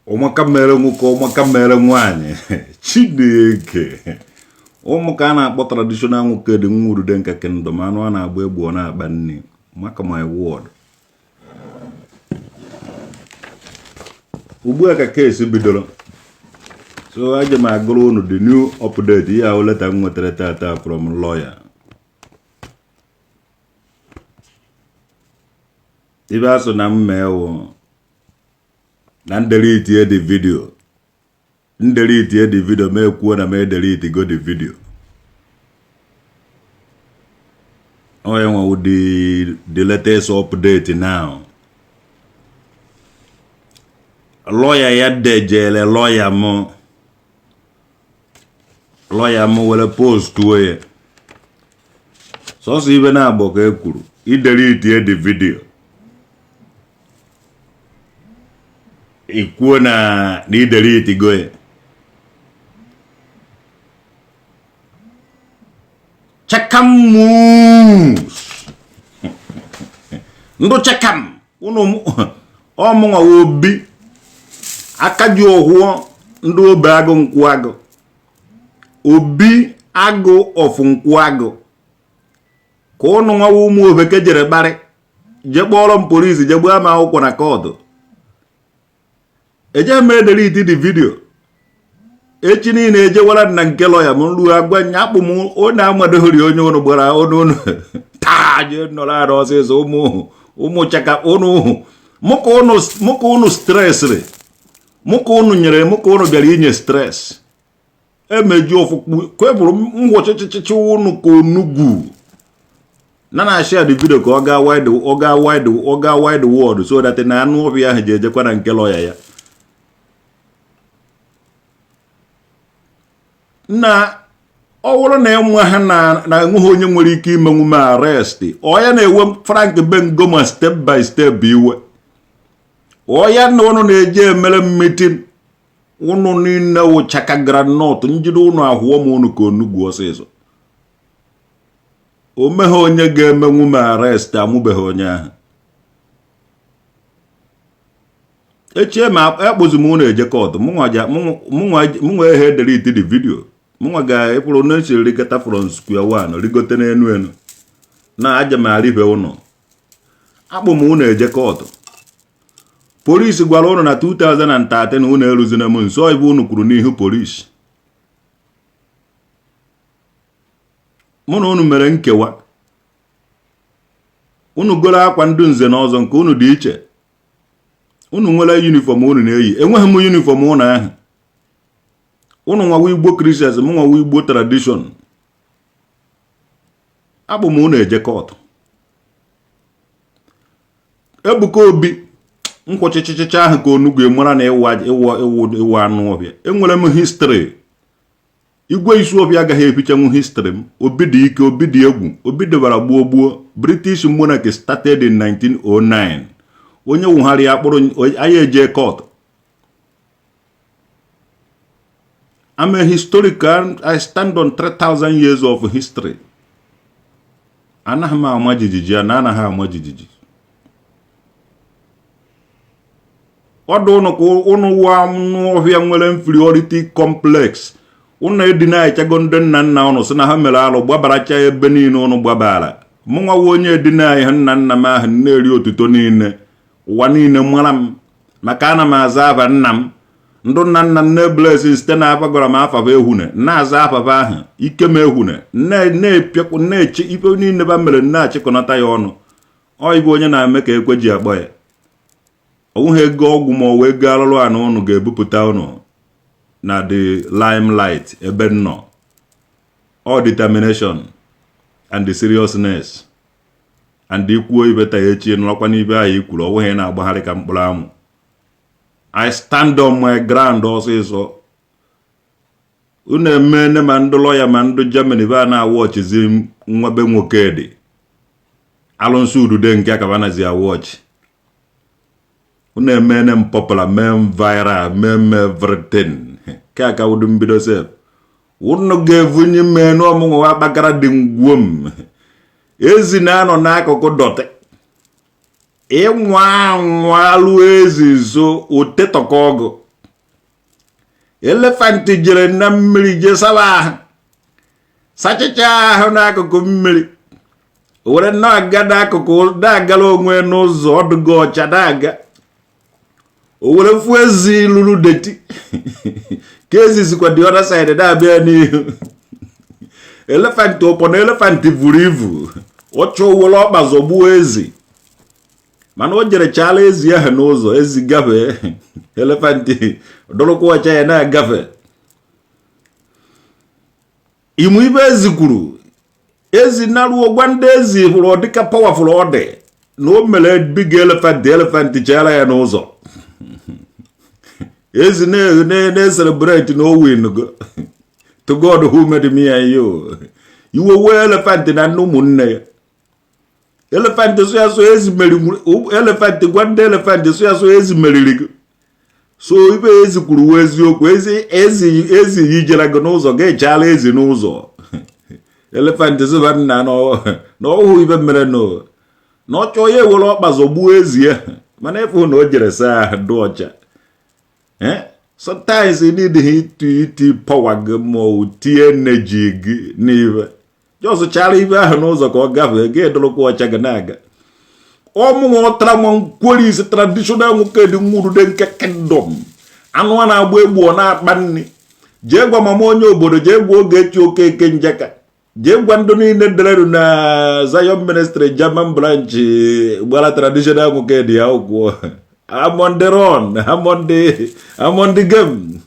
ụmụaka mere nwoke ụmụaka mere nwanyị Chineke ụmụaka na-akpọ traditional nwoke dị nwurude nke kingdom anụ a na-agba egbu ọ na-akpa nri maka my word ugbu a ka case bidoro so aje m agụrụ unu the new update ya o leta m nwetara tata from lawyer ibe asụ na mmewo na delete the video delete the video me kwuo na me delete go the video oh enwe the latest update now lawyer ya dejele lawyer mo wele post we so ibe na agbo ka ekwuru I delete the video ikwuo na I delete go chakamus ndo chakam unu omunwa obi akaji ohwo ndo obe agụ nkwago obi agụ of nkwago ka unu nwa ụmụ obeke jere bari je kpọrọ police je gba ma akwụkwọ na kọdụ eje me delete the video echi niile eje wala na nke lawyer m nru agwa nyakpụ m o na amadohori onye unu gbara onu ta je nọrọ ara ọsịsọ ụmụ chaka unu muka unu stress re muka unu nyere muka unu bịara inye stress emeji ofukwu kweburu ngwochichichi unu ka onugwu na share the video ka ọ ga wide world so that na anụ obi ahụ je ejekwa na nke lawyer ya na ọwụrụ na enwe ha na enweghị onye nwere ike imenwu m arrest ọya na-ewe Frank Bengoma step by step iwe ọya na ụnụ na-eje emere meeting ụnụ niile wụchaka granọt njide ụnụ ahụọ m ụnụ ka onugwu ọsịsọ o meghe onye ga-emenwu m arrest amụbeghị onye ahụ echie ma akpụzi m ụnụ eje kọt mụnwa ehe delete the video mụnwa ga-epụrụ n'echi rigata from square one rigote n'enu na aja m aribe ụnụ akpụ m ụnụ eje kọt polisi gwara ụnụ na 2013 ụnụ eruzina m nso ibe ụnụ kwuru n'ihu polisi mụ na ụnụ mere nkewa ụnụ goro akwa ndị nze na ọzọ nke ụnụ dị iche ụnụ nwere uniform ụnụ na-eyi enweghị m uniform ụnụ ahụ ụnụ nwawa Igbo Christians m nwawa Igbo Tradition akpụ m ụnụ eje kọtụ Ebuka Obi nkwọchichichicha ahụ ka onugwu mara na ịwụ anụ ọbịa enwere m history Igwe Isuobia agaghị efichanwu history m obi dị ike obi dị egwu obi debara gbuo British monarchy started in 1909 onye wughara ya kpụrụ anyị eje court I'm a historian. I stand on 3,000 years of history. Anaghị m ama jijiji anaghị ama jijiji ọdụ ụnụ ka ụnụ wa ọhịa nwere inferiority complex ụnụ edina echago ndị nna nna ụnụ sị na ha mere alụ gbabaracha ebe niile ụnụ gbabara mụnwa onye edina ihe nna nna m ahụ na-eri otuto niile ụwa niile mara m maka ana m aza afa nna m ndụ nna nna nne blessing site na afagora m afaba ehune na-aza afaba ahụ ike m ehune na-epịakwu na-eche ife niile ba mere na-achịkọnata ya ọnụ ọyịbụ onye na-eme ka ekwe ji agba ya onweghị ego ọgwụ ma ọ wee ego alụlụ a na ụnụ ga-ebupụta ụnụ na the limelight ebe nnọ all determination and the seriousness and ikwuo ibeta ya echi nụrọkwa n'ibe ahụ ikwuru onweghị na-agbagharị ka mkpụrụ amụ I stand on my ground ọsịsọ unu emene ma ndị lọya ma ndị Germany ba na-awọchizi nwabe nwoke dị alụnsụ udude nke akabanazi awọchi unu emene m popular men viral men everything ka aka wudu mbido sef unu ga-evunye menu ọmụnwa wa kpakara dị ngwom ezi na-anọ n'akụkụ dọte ịnwa alụ ezi zo otetọkọ ọgụ Elephant jere na mmiri je saba sachicha ahụ n'akụkụ mmiri were na-aga n'akụkụ na-agala onwe n'ụzọ ọdụgo ọcha na-aga o were fu ezi lulu deti ka ezi sikwa the other side na-abịa n'ihu elephant ụpọ na elephant vuru ivu ọchọ were ọkpa zọgbuo ezi mana o jere chala ezi ahụ n'ụzọ ezi gafe elephant dọrọkwa ọcha ya na-agafe imu ibe ezi kwuru ezi naruo gwa ndị ezi hụrụ ọ dịka powerful ọ dị na o mere big elephant chala ya n'ụzọ ezi na-celebrate na o win go to God who made me and you iwe wee elephant na nne ụmụnne ya elephant so ya so ezi meriri elephant gwa ndị elephant so ya so ezi meriri gị so ibe ezi kwuru wee eziokwu ezi yijere gị n'ụzọ ga-echala ezi n'ụzọ elephant zụba nna na ọhụ ibe mere na ọ chọọ ya ewere ọkpa zọgbuo ezi ya mana efu na o jere saa dị ọcha sometimes you need iti power gị ma o tie energy gị n'ibe just chara ibe ahụ n'ụzọ ka ọ gafee ga-edorokwa ọcha gị na-aga ọmụnwa ọtara nkweri traditional nwoke dị nwurude nke kingdom anụ a na-agba egbu ọ na-akpa nri jee gwa mama onye obodo jee gwa Ogechi Okeke Njaka jee gwa ndị niile dere na Zion Ministry German branch gbara traditional nwoke dị ya ụkwụ I'm on the run, I'm on the game.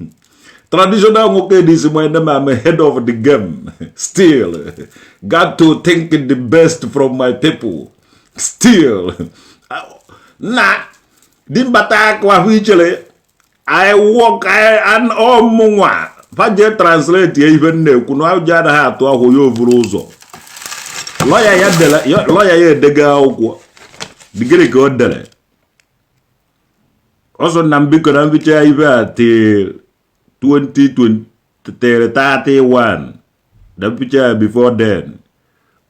Traditional nwoke dị isi my name, I'm head of the game. Still, got to think the best from my people. Still, di mbata kwa huichele, I walk, and mungwa. Faje translate ya even ne, kuno au jada hatu ahu yo vuruzo. Lawyer ya dega ukwa. Digiri ko dele. Also nambiko na mbicha ibe ati 2031. The picture before then.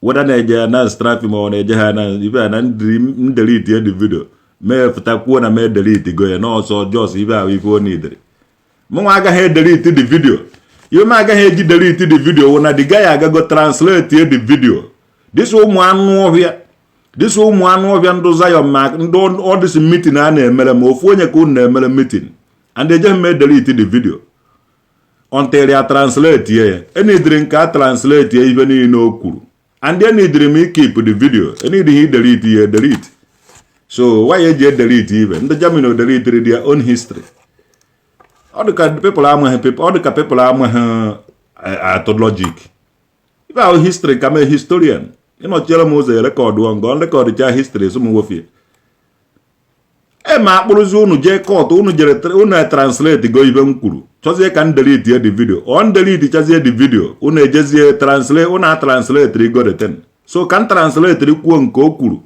Whether Nigeria na strap him or Nigeria na ibe na delete the video. Me futakuwa na me delete go ya no so just ibe a ifo need. Mwa aga delete the video. You ma aga delete the video when the guy aga go translate the video. This one here. This woman of Yando Zion Mark and don't all this meeting and a melamophone couldn't meeting. And they just made delete the video. Until they translate here. Any drink I translate here even in Okuru. And then he dream keep the video. Any he delete here, delete. So why you delete even? The Jamino delete their own history. All the people are people, all the people are logic. If our history come a historian. You know, tell me record one go record the history some wofie. Ma akpụrụzi unu je court unu jere unu translate go ibe mkwuru. Chozie can delete the video. On delete chazie the video. Unu ejezie translate unu translate go the ten. So can translate kwuo nke o kwuru.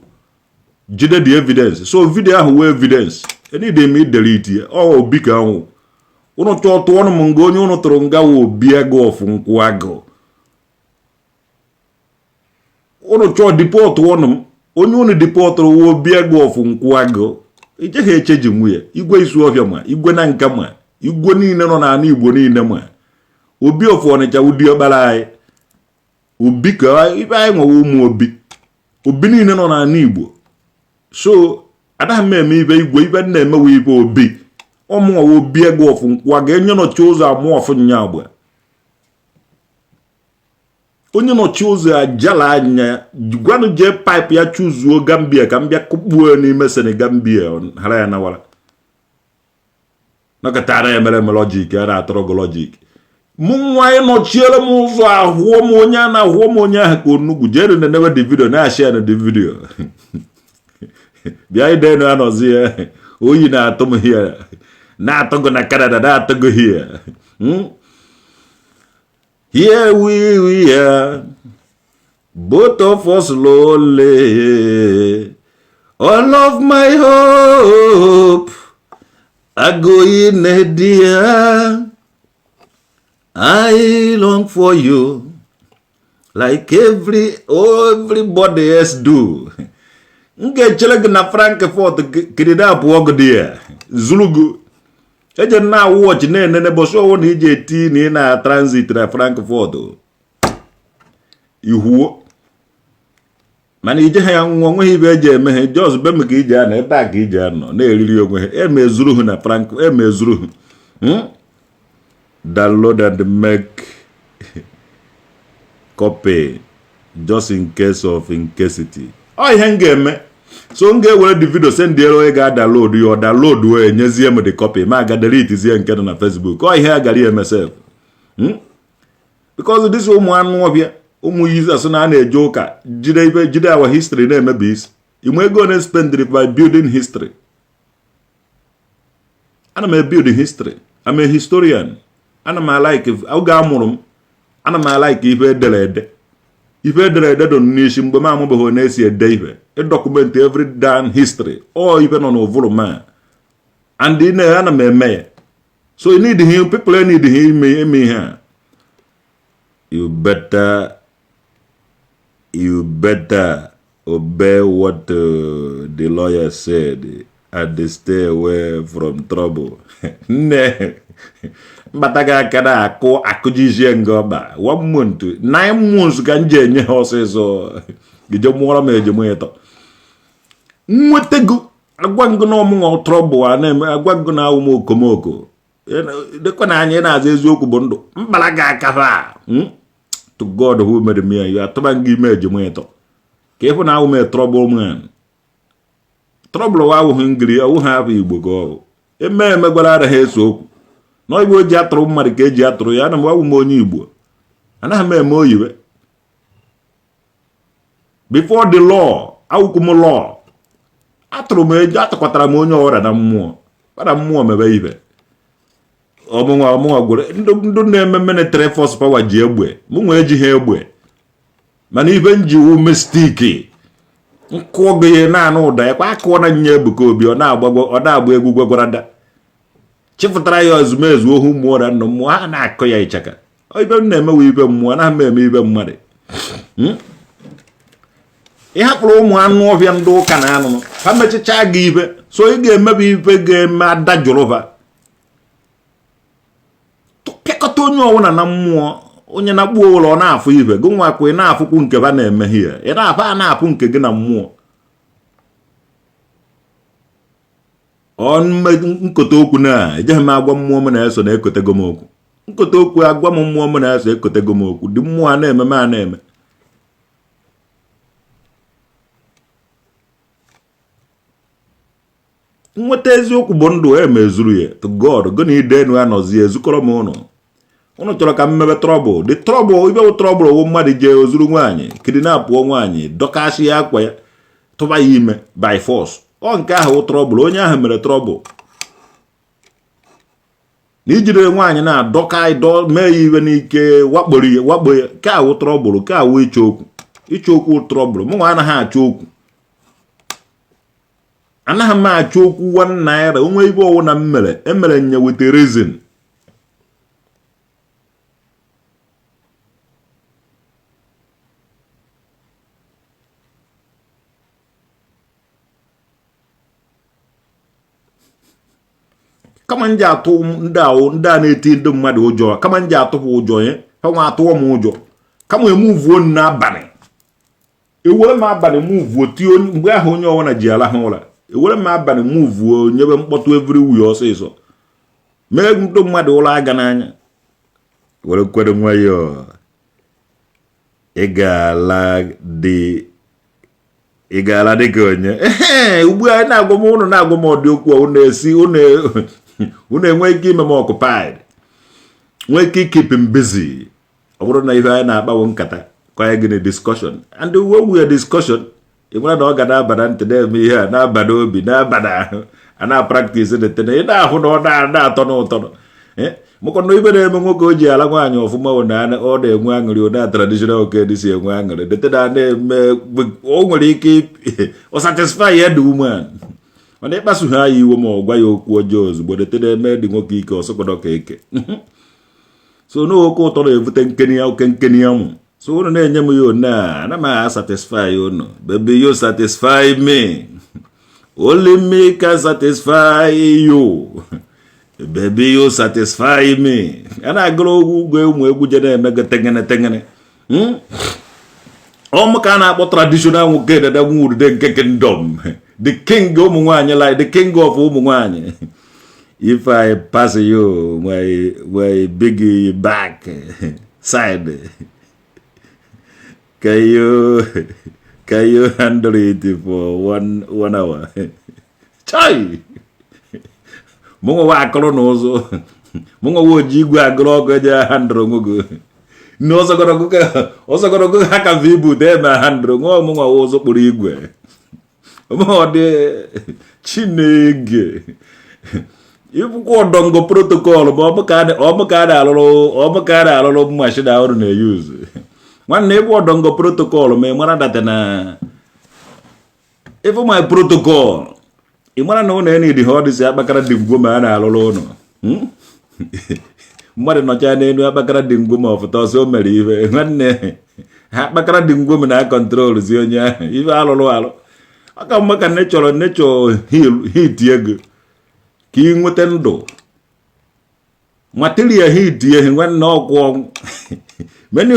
Jide the evidence. So video ahụ we evidence. Any dey me delete ya. O bika ahụ. Unu chọ tụọ unu ngo onye unu tụrụ nga wo bia go of nkwago. Ono cho deport wonum onye unu deport wo biago of nkwago ije ha echeji nwuye igwe isu ofia ma igwe na nka ma igwe niile no na Igbo niile ma obi of Ọnịcha udi obala ai obi ka ibe ai nwo ụmụ obi niile no na Igbo so ada mmemme ibe igwe ibe na emewe ibe obi ọmụ wo biago of nkwago enye no chozo amụ of nya agba onye no choose ajala anya gwanu je pipe ya chuzuo Gambia ka mbia kubuo n'ime Senegambia hara ya na wala nakatara ya mere logic ya atoro logic munwa no chiele mu ụzọ ahụọ m onye na ahụọ m onye ahụ ka onugbu jere na never the video na share na the video bia ide no anozi oyi na atom here na atogo na Canada na atogo here Here we are, both of us lonely. All of my hope, I go in a dear. I long for you, like everybody else do. Nge cheleg na Frankfurt, kidida puogo dia. Zulugu. eje na watch na bo so na ije ti ni na transit na Frankfurt ihuo mana ije ha nwo nwe ibe eje eme he just be me ka ije na ebe a ka ije no na eriri onwe he emezuru hu na Frank emezuru hu download and make copy just in case of incasity ihe ngeme so nge were the video send the ga download you download we nyezie me the copy ma ga delete zie nke na Facebook ihe agari emsef because this ụmụ anụ ọbịa ụmụ users na na-eje ụka jide our history na-emebi isi inwe ego na spend by building history. Ana m build history. I'm a historian. Ana m like oge amụrụ m ana m like ife ederede do n'ishi mgbe m amụbeghị na-esi ede ife document every damn history or even on ovuru man and ana m eme ya so you need him people need him eme ihe you better obey what the lawyer said and stay away from trouble. Ne bataga kada akujije ngoba 1 month 9 months ka nje nye osizo gijo mwara meje mweto nwetego agwango na omungo trouble ana agwango na umu komoko dekwa na anya na aza eziokwu bụ ndụ mbalaga akafa to God who made me you atobangi meje mweto ka ifu na umu trouble man trouble wa wu hungry wu ha Igbo go eme gwara ara ha eso okwu no Igbo ji atụrụ mmadụ ka eji atụrụ ya na mwawu m onye Igbo anaghị m eme oyiwe before the law awukum law atụrụ m eji atụkọtara m onye ọrịa na mmụọ para mmụọ mebe ibe ọmụnwa gwere ndụ na-eme military force power ji egbe mụ nwe eji ha egbe mana ibe njiwu mistiki nkụ oge na anụ ụda ya kwa akụọ na nye Ebuka Obi ọ na-agba egwu gwegwarada chifụtara ya ozumezu ohu mmụọ na nnụ mmụọ ha na-akọ ya ịchaka ibe m na-emewe ibe mmụọ na m eme ibe mmadụ ịhapụrụ ụmụ anụ ọbịa ndị ụka na anụ ha mechicha gị ibe so ị ga-emebi ibe ga-eme ada jụrụba pịakọta onye ọwụna na mmụọ onye na-akpụ ụlọ ọ na-afụ ibe gị nwakwa ị na-afụkwu nke ba na-emeghe ya ị na-afụ a na-afụ nke gị na mmụọ nkote okwu na ejeghị m agwa mmụọ m na-eso na ekotego m okwu nkote okwu agwa m mmụọ m na-eso ekotego m okwu dị mmụọ a na-eme m a na-eme nweta eziokwu bụ ndụ emezuru ya to God gona ide enu anọzi ezukọrọ m ụnụ chọrọ ka m mebe trọbụl dị trọbụl ibe bụ trọbụl owu mmadụ jee ozuru nwaanyị kidnapụọ nwaanyị dọkasị ya akwa ya tụba ya ime by force ọ nke ahụ trọbụl onye ahụ mere trọbụl na ijiri nwaanyị na-adọka mee ya ibe n'ike wakpo ya ka ahụ trọbụl ka ahụ ịchọ okwu trọbụl mụ nwa anaghị achọ okwu anaghị m achọ okwu 1 naira onwe ibe ọwụ na m emere nye weta reason kama nje atụ ndị a na-eti ndị mmadụ ụjọ kama nje atụ ha ụjọ ya ha nwa atụọ m ụjọ kama emuvuo n'abalị ewere m abalị muvuo tie mgbe ahụ onye ọwụna ji ala ha ụra ewere m abalị muvuo nyebe mkpọtụ everywhere ọsịsọ mee ndị mmadụ ụra aga n'anya were kwere nwayọọ ị ga-ala dị ka onye ugbu a na-agwa m ụnụ na-agwa m ọdị okwu ụnụ esi ụnụ enwe ike ime m occupied nwee ike keep him busy ọ bụrụ na ihe anyị na-akpawo nkata kwa ya gịnị discussion and when we are discussion ị nwere na ọ ga na-abada ntị na-eme ihe a na-abada obi na-abada ahụ a na-practice detene ị na-ahụ na ọ na-atọ n'ụtọ maka na ibe na-eme nwoke o ji ala nwaanyị ọfụma ọ na-enwe aṅụrị ọ na traditional okedi si enwe aṅụrị detena na-eme o nwere ike ọ satisfy ya dị woman mana ịkpasu ha ya iwe ma ọ gwa ya okwu ọjọọ ozugbo detena eme dị nwoke ike ọsọkọdọ ka eke so n'oke ụtọ na-evute oke nkeni ya mụ so unu na-enye m ya na ana m satisfy unu baby you satisfy me only me can satisfy you Baby, you satisfy me. And I go with mega tengene. Kind traditional get that wood then kingdom. The king Omwanya like the king of Omwanya. If I pass you my big back side, can you handle it for one hour? Chai! Mungo wa kolonozo. Mungo wo jigwa agro ja handro mugo. No so gonna go haka vibu de ma handro ngo mungo wo so kpuru igwe. Mo de Chinege. Ifu ko dongo protocol bo omukada alolo machine ahụ na use. Nwanne ifu dongo protocol me mara data na ifu my protocol. Imana no na any the hardest abakara dimgoma na alolo no. Mmadụ nọcha n'elu akpakara dimgoma ọfụta so mere ife. Nwanne akpakara dimgoma na control zi onye ahụ. Ife alụlụ. Aka maka nature heat ego. Ka ị nweta ndụ. Material heat ihe nwanne ọkwụ. Many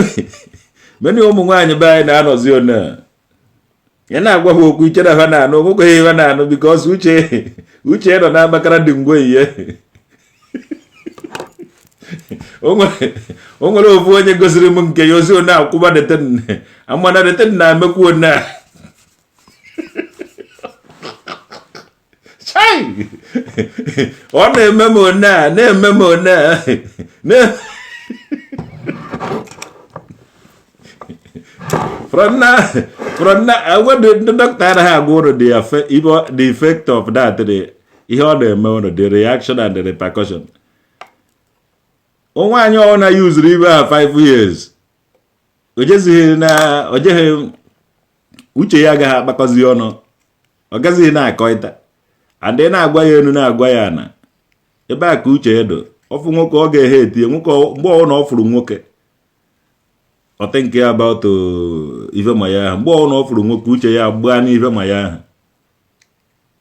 ụmụ nwaanyị be anyị na-anọzi one. Ya na-agwa ha okwu iche na ha na-anụ nwoke ha na-anụ because uche nọ na agbakara dị ngwe ihe. O nwere ofu onye gosiri m nke ya ozi one akwụba deten amana deten na-emekwu one. Chai! Ọ na-eme m one From now, what the doctor have go the effect of that, the reaction and the repercussion. Onwa anyo na use river 5 years. Ojezi na uche ya ga akpakozi ono. Ogazi na akoita. And then agwa ya enu na agwa ya na. Ebe aka uche edo. Ofu nwoke ọ ga-ehe etie nwoke mgbe ọ na ofuru nwoke. I think about even my mgbe na ofuru nwoke uche ya gba ni even my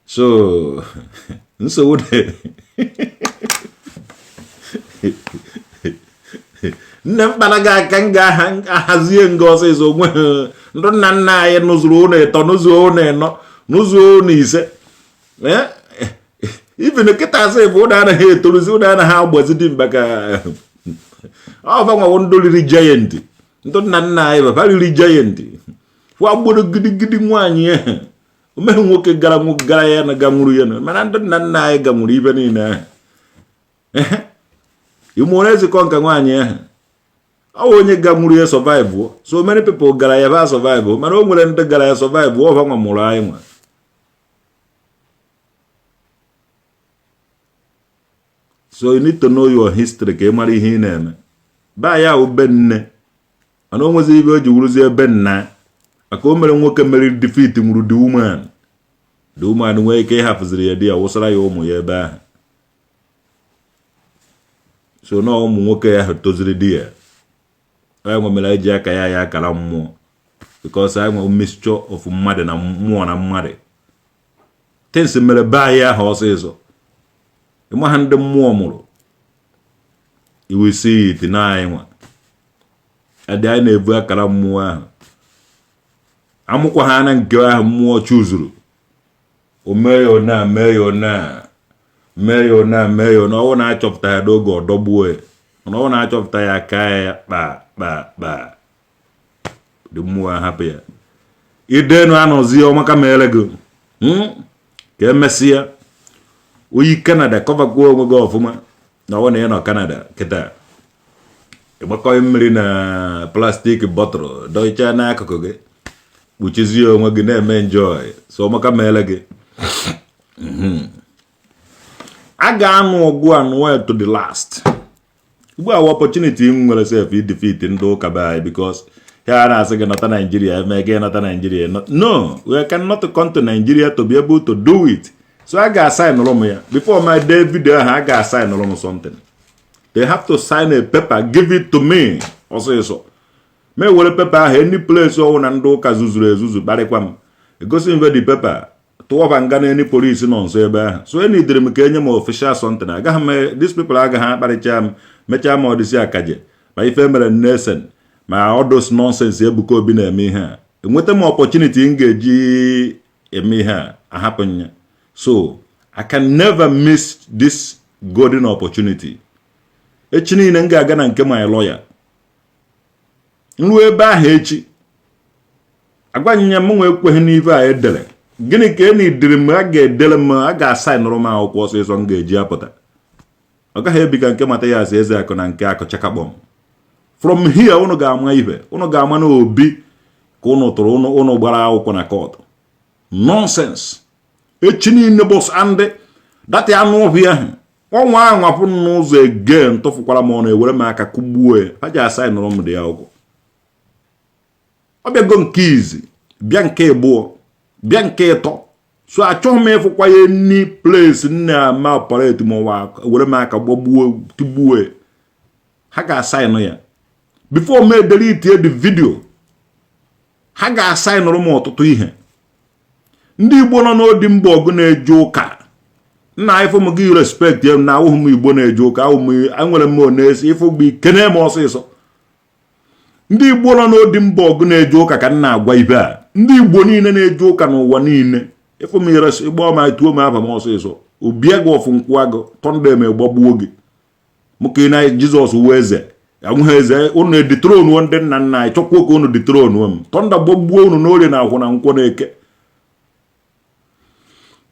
so de nne mkpanaga aka nga ahazie ngozi zo nwe ndụ nna nna anyị nụzuru ụlọ ịtọ nụzuo na ise even kịta asị bụ ụda anaghị etoruzi ụda anaghị agbazi dị mba ka ọ banwa ndụ riri giant ndụ nna nna anyị baba riri giant wa gburu gidigidi nwaanyị ya omeghe nwoke gara ya na gamuru ya mana ndụ nna nna anyị gamuru ibe niile imụrụ ezikọ nka nwaanyị ya onye gamuru ya survive so many people gara ya ba survive mana o nwere ndị gara ya survive ọ banwa mụrụ anyị nwa. So you need to know your history ka ị mara ihe ị na-eme. Ba ya ube nne. Mana o nwezi ibe o ji wuruzie ebe nna. Aka o mere nwoke mere defeat nwuru the woman. The woman nwee ike ịhapụziri ya di ya wụsara ya ụmụ ya ebe ahụ. So na ụmụ nwoke ya toziri di ya. Anyị nwe mere eji aka ya akara mmụọ. Because anyị nwe mixture of mmadụ na mmụọ na mmadụ. Things mere ba ya ahụ ọsịsọ. Ịma ha ndị mmụọ mụrụ. You will see it na anyị nwa. Adị anyị na-ebu akara mmụọ ahụ. Amụkwa ha na nke ahụ mmụọ chuzuru. O meyo na ọ na-achọpụta ya n'oge ọdọgbuo ya. Ọ na-achọpụta ya aka ya kpa. Dị mmụọ ahapụ ya. Idenu anọzi ọmaka mere gị. Ka emesịa. Oyi Canada cover go onwe gị ọfụma na ọ na nọ Canada kịta. Ịgbakọ mmiri na plastic bottle doicha n'akụkụ gị. Kpuchizie onwe gị na-eme enjoy. So ọmaka mere gị. A ga-anụ ọgụ anụ to the last. Ugbu a opportunity nwere self defeat ndị ụka be anyị because here na-asị gị nọta Nigeria eme gị nọta Nigeria. No, we cannot come to Nigeria to be able to do it. So I got sign ya. Before my day video, I got sign something. They have to sign a paper, give it to me. Also so. Me will paper any place or nando kazuzure zuzu barekwam. It goes in the paper. tụọba nga na any police nọ nso ebe ahụ so any dịrị m ka enye m official something agaghị m these people agaghị akparịcha m mechaa ma ọdịsị akaje ma ife mere nnesen ma all those nonsense Ebuka Obi na-eme ihe a enweta m opportunity m ga-eji eme ihe a ahapụ ya so I can never miss this golden opportunity echi niile m ga-aga na nke my lawyer nruo ebe ahụ echi agwanyenya m nwee ekweghị n'ife a edere gịnị ka eni dịrị m a ga-edere m a ga-asaịnụrụ m akwụkwọ ọsịsọ m ga-eji apụta ọ gaghị ebi ka nke mata ya asị eze akụ na nke akụ chakakpọm from here unu ga-ama ibe unu ga-ama na Obi ka unu tụrụ unu gbara akwụkwọ na kọtụ nonsense echi niile bụs andị dati anụ ọhịa ahụ ọnwa ahụ apụ n'ụzọ ege ntụfukwara m ọnụ ewere m aka kụgbuo ha ji asaịnụrụ m dị ya akwụkwọ ọ bịago nke izi bịa nke ịbụọ bịa nke ịtọ so achọghị m ịfụkwa ya ni place nna ma operate ma ọwa were m aka gbagbuo tigbuo ha ga-asaịnụ ya before me delete the video ha ga-asaịnụrụ m ọtụtụ ihe ndị Igbo nọ n'odi mba ọgụ na-eje ụka nna ifụ m gị respect ya na ahụhụ m Igbo na-eje ụka enwere m onesi ifụ gị kene m ọsịsọ ndị Igbo nọ n'odi mba ọgụ na-eje ụka ka m na-agwa ibe a ndị Igbo niile na-eje ụka n'ụwa niile ifụ m ịgba ma tuo m aba m ọsịsọ obia gị ọfụ nkwụ agụ tọnda eme gbagbuo gị mụka na Jizọs wee eze anwụghị eze unu editronu ndị nna nna anyị chọkwa ka unu ditronu m tọnda gbagbuo unu n'orie na akwụ na nkwụ na eke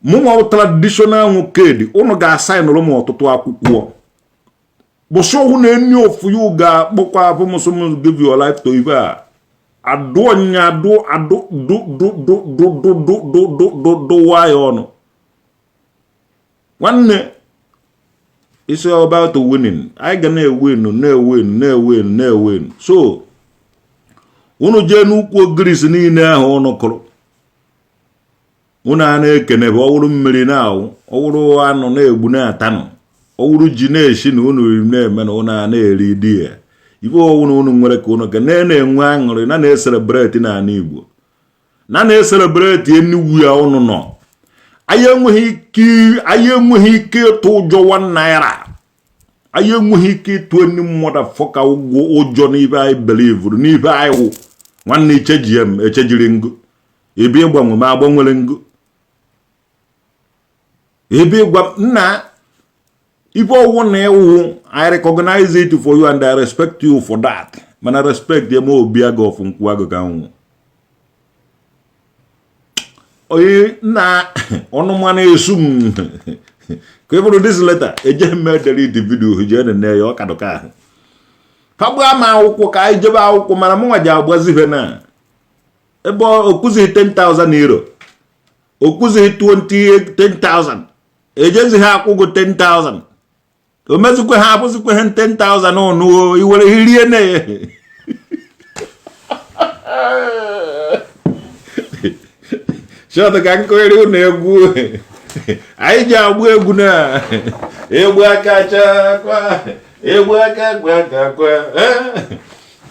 mụnwa traditional nwokedi unu ga-asaịnụrụ m ọtụtụ akwụkwọ bụsị ọhụ na enyi ofu ya ga-akpọkwa abụmsụm give your life to ife a adụ ọnyịnya adụwa ya ọnụ nwanne it's all about winning anyị ga na-ewin so unu jee n'ukwu ogirisi niile ahụ unu kụrụ unu a na-ekene bụ ọwụrụ mmiri na-awụ ọwụrụ anụ na-egbu na-atanụ ọwụrụ ji na-eshi na unu riri na-eme na unu a na-eri di ya ife ọwụrụ unu nwere ka unu ka na-enwe aṅụrị na na-eselebreti n'ala Igbo na na-eselebreti enugwu ya unu nọ anyị enweghị ike ịtụ ụjọ 1 naira anyị enweghị ike ịtụ enyi mmadụ fọka ụgwọ ụjọ n'ibe anyị belivuru n'ibe anyị wụ nwanne ichejie m echejiri ngụ ebe ịgbanwe ma agbanwere ngụ ebe ịgwa nna ife ọwụ na ịwụ I recognize it for you and I respect you for that mana respect ya ma Obi agụ ọfụ nkwụ agụ ka nwụ oyi na ọnụma na-esu m ka ịbụrụ this letter ejeghị m delete video jee na ya ọkaduka ahụ fagba ma akwụkwọ ka anyị jebe akwụkwọ mana mụnwa ji agbazife na ebe okụzighị 10,000 euro okụzighị 10,000 ejezi ha akwụgo 10,000 o mezikwe ha abụzikwe ha 10,000 ọnụ iwere hirie na ya shọt ka nkọrị ụnụ egwu anyị ji agba egwu na egwu aka chakwa egwu aka kwa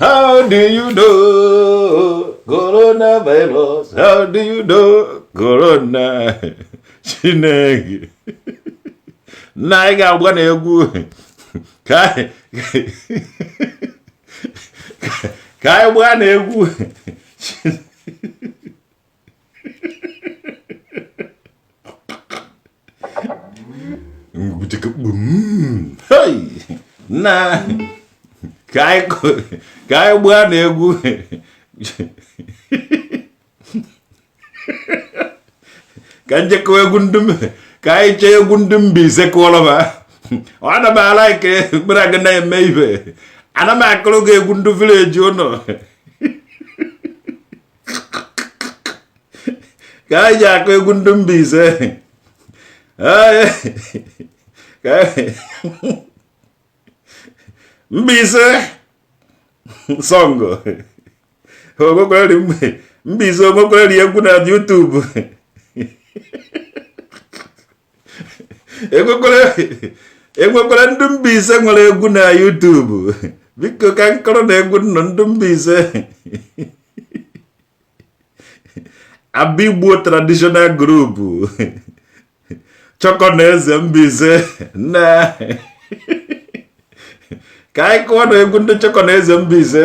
how do you know coronavirus how do you know corona Chineke na anyị ga-agba na egwu ka anyị gbaa na egwu na ka anyị gbaa na egwu ka njekọ egwu ndị ka anyị chee egwu ndị Mbaise kụọlọba ana m ala ike mkpere aga na-eme ibe ana m akụrụ gị egwu ndị vileji ụnọ ka anyị ji akụ egwu ndị Mbaise Mbaise songo Mbaise onwekwere egwu na YouTube enwekwara ndị Mbaise nwere egwu na YouTube biko ka nkọrọ na egwu nọ ndị Mbaise Igbo traditional group. Choko na eze Mbaise. Na. Ka anyị kụọ na egwu ndị Choko na eze Mbaise.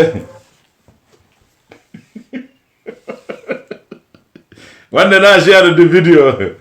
Nwanne na-share the video.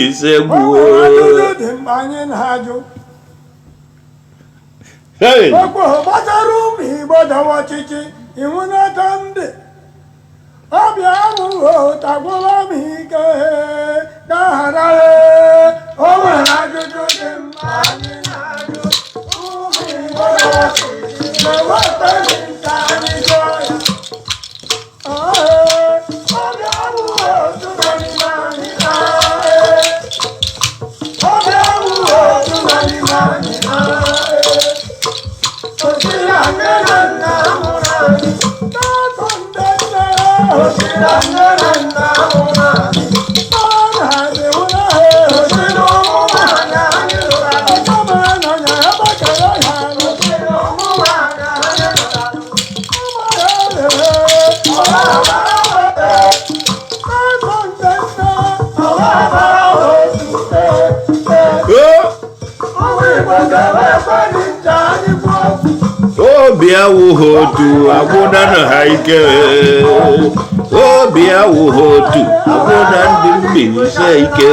Isiagu. Hey. Hotu agoda na haike Obi awu hotu agoda ndi Mbaise ike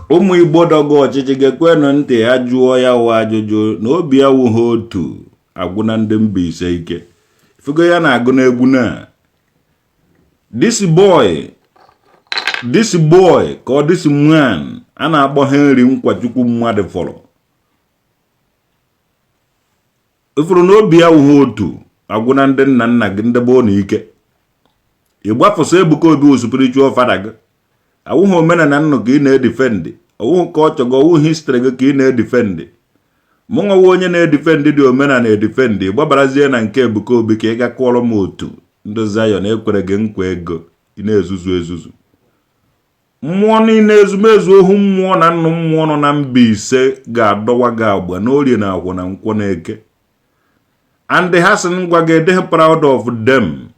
Ụmụ Igbo dogo ọchịchị ga-ekwenụ ntị ha jụọ ya wa ajụjụ na obi awụghị otu agwụ na ndị Mbaise ike. Figo ya na-agụ n'egwu na this boy ka this man a na-akpọ Henry Nkwachukwu mmadụ fọrọ. Ifuru na obi awụghị otu agwụ na ndị nna nna gị ndị bụ na ike. Ịgbafụsị Ebuka Obi spiritual father gị. Awụghị omenala nnụ ka ị na-edifendi. Awụghị ka ọ chọgọ ọwụ history gị ka ị na-edifendi. Mụnwa wụ onye na-edifendi dị omenala edifendi. Gbabarazie na nke Ebuka Obi ka ị ga kụọrọ m otu ndị Zion ekwere gị nkwa ego ị na-ezuzu ezuzu. Mmụọ niile ezumezu ohu mmụọ na nnụ mmụọ nọ na Mbaise ga-adọwa gị agba n'orie na akwụ na nkwọ na eke. And the Hassan gwa gị proud of them.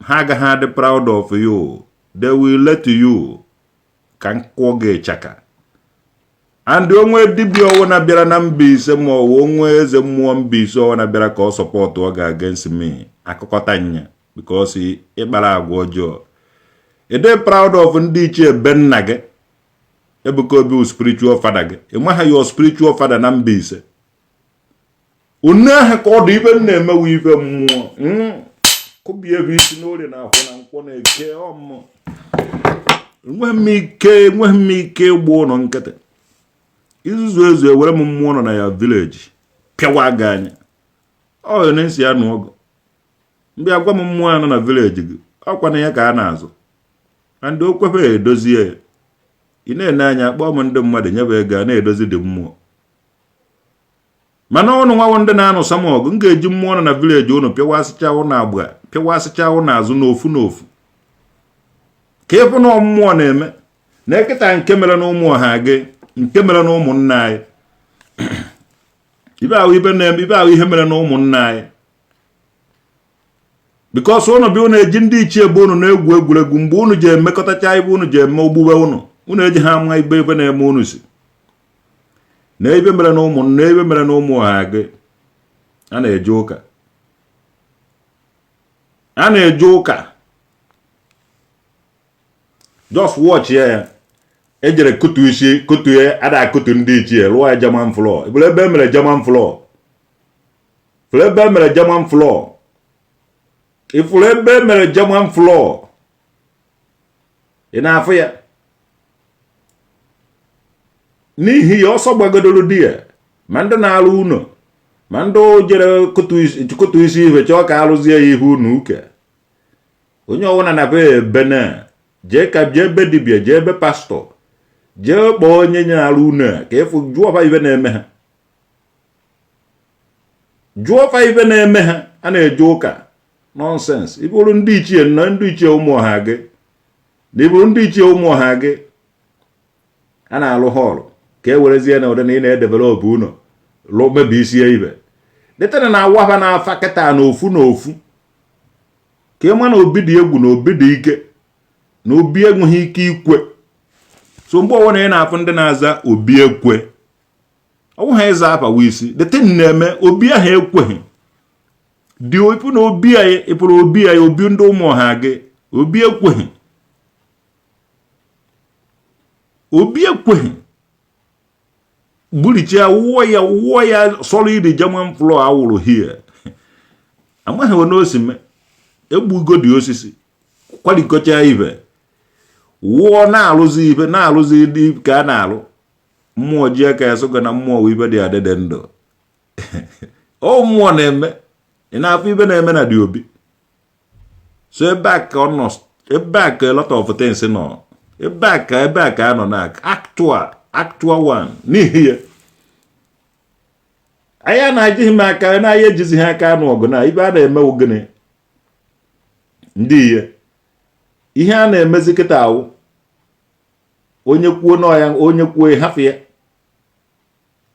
Ha agaghị adị proud of you. They will let you can kwọge chaka. And onwe dibia ọwụ na bịara na Mbaise ma ọwụ onwe eze mmụọ Mbaise ọwụ na bịara ka ọ support ọ ga against me. Akụkọta nya because ịkpara agwa ọjọọ. Ede proud of ndị ichie be nna gị. Ebuka Obi spiritual father gị. Ịmaha your spiritual father na Mbaise. Unu ahụ ka ọ dị ibe na-emewe ibe mmụọ. Kubie isi n'orie na ahụ na nkwọ na-eke ọmụ. Enweghị m ike gbuo ụlọ nkịtị. izuzu ezu ewere m mmụọ nọ na ya village pịawa gị anya ọ na-esi ya n'ọgụ mgbe agwa m mmụọ ya nọ na village gị ọkwa na ya ka a na-azụ and okwefe edozie ya ị na-ene anya kpọọ m ndị mmadụ nyebe ego a na-edozi dị mmụọ mana ụnụ nwawo ndị na-anụ samọgụ m ga-eji mmụọ nọ na village ụnụ pịawasịcha ụnụ agba pịawasịcha ụnụ azụ n'ofu n'ofu ka ịfụ na mmụọ na-eme na ekịta nke mere na ụmụ ọha gị nke mere na ụmụnna anyị ibe ahụ ihe mere na ụmụnna anyị bikọs ụnụ bi ụnụ eji ndị ichie ebe ụnụ na-egwu egwuregwu mgbe ụnụ ji emekọtacha ibe ụnụ ji eme ogbube ụnụ eji ha ama ibe na-eme ụnụ si na ibe mere na ụmụnna ebe mere na ụmụ ọha gị a na-eje ụka just watch ya ejere kutu isi kutu ya ada akutu ndị ichie lụọ ya German floor ibule ebe mere German floor ifuru ebe mere German floor ifuru ebe mere German floor ị na-afụ ya n'ihi ya ọsọ gbagodoro di ya ma ndị na-alụ ụnọ ma ndị jere kutu isi ife chọọ ka alụzie ya ihe ụnọ ụka onye ọwụna na be bena jee ka jee ebe dibia jee ebe pastọ jee kpọọ onye na-alụ ụnọ ka ịfụ jụọfa ife na-eme ha jụọfa ife na-eme ha a na-eje ụka nọnsens ịbụrụ ndị ichie na ndị ichie ụmụ ọha gị na ịbụrụ ndị ichie ụmụ ọha gị a na-alụ họlụ ka e werezie na ụdị na ị na-edevelop ụnọ lụ mebi isie ibe detana na awafa na-afa kịta n'ofu n'ofu ka ịma na obi dị egwu na obi dị ike na obi enweghị ike ikwe so mgbe ọwụ na ị na-afụ ndị na-aza obi ekwe ọwụ ha ịza afa wisi detin na-eme obi ahụ ekweghị dị ịpụ na obi anyị ịpụrụ obi anyị obi ndị ụmụ ọha gị obi ekweghị obi ekweghị gburichia wụọ ya solid German floor awụrụ hie amaghị onye osi me egbugo dị osisi kwalikocha ibe wụọ na-alụzi ibe na-alụzi dị ka a na-alụ mmụọ ji aka ya soga na mmụọ ibe dị adịdị ndụ o mmụọ na-eme ị na-afụ ibe na-eme na dị obi so ebe a ka ọ nọ ebe a ka a lot of things nọ ebe a ka a nọ na actual one n'ihi ya anya na-ejighị m aka na anya ejizi ha aka anụ ọgụ na ibe a na-eme ogene ndị ihe a na-emezi kịta awụ onye kwuo na ya onye kwuo ịhafụ ya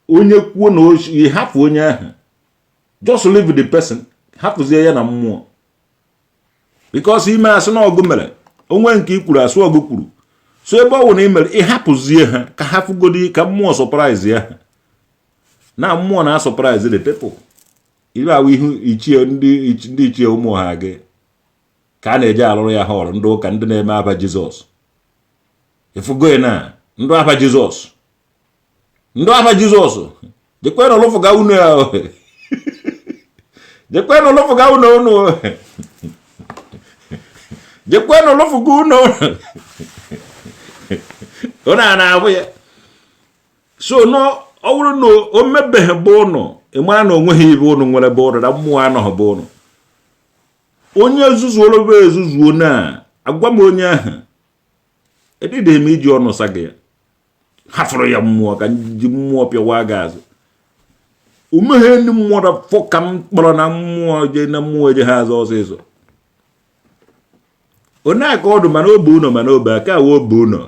onye kwuo na ịhafụ onye ahụ just leave the person hapụzie ya na mmụọ because ime asị na ọgụ mere onwe nke ikwuru asụ ọgụ kwuru so ebe ọ wụ na imere ịhapụzie ha ka ha fugodi ka mmụọ surprise ya na mmụọ na surprise the people ibe awụ ihu ichie ndị ichie ụmụ ha gị ka a na-eje alụrụ ya họrọ ndị ụka ndị na-eme aba Jizọs ifugo na ndị aba Jizọs jekwe na lụfụga unu ya jekwe na lụfụga unu jekwe na lụfụga unu ọ na-abụ ya so no ọ bụrụ na o mebeghị bụ ụnụ ị mara na onweghị ibe ụnụ nwere bụ ụnụ na mmụọ anọghị bụ ụnụ onye ezuzuo be ezuzuo na agwa m onye ahụ edide m iji ọnụ sa gị hafụrụ ya mmụọ ka ji mmụọ pịawa gị azụ umeghe ndị mmụọ da fọ ka m kpọrọ na mmụọ je na mmụọ eje ha azụ ọsịsọ onye aka ọdụ mana obe ụnọ mana obe aka awa obe ụnọ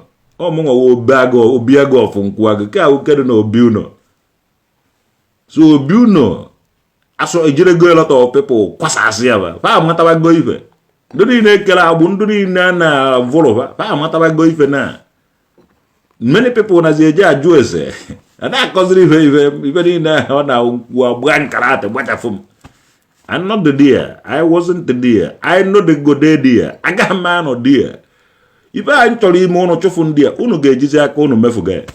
ọmụnwa obi agụ ọfụ nkwụ agụ ka ahụ kedụ na obi ụnọ so obi ụnọ aso ejirego a lot of people kwasasị ya ba pa amatabago ife ndị niile ekele agbụ ndị niile na vụrụ pa amatabago ife na many people na eje ajụ ese ada akọziri ife niile ọ na nkwụ agba nkarate gbachafụ m I'm not the deer. I wasn't the deer. I know the good deer. I got man or deer. If I told him on chofun deer, unu ge jizia ko unu mefuge.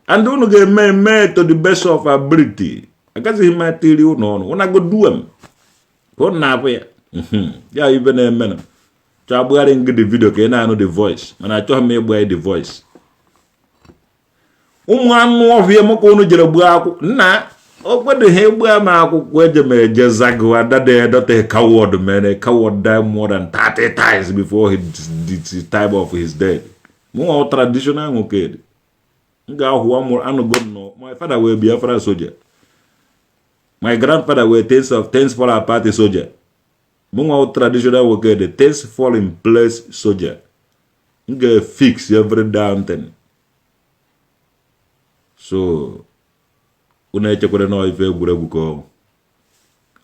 And unu ge me to the best of ability. I got him my theory uno. Una go do him. Go na we. Yeah, even a man. Chabuaring the video ke na know the voice. And I told me by the voice. ụmụ anụ ọhịa maka unu jere gbuo akwụ nna okwedo ha egbu ama akwụkwọ eje ma eje zago adade dote coward man a coward die more than 30 times before the time of his death more traditional nwoke nga ahụ amụrụ anụgo no my father were Biafra soldier my grandfather were things fall apart soldier more traditional nwoke the things fall in place soldier nga fix every damn thing so una echekwere no ife egwuregwu ko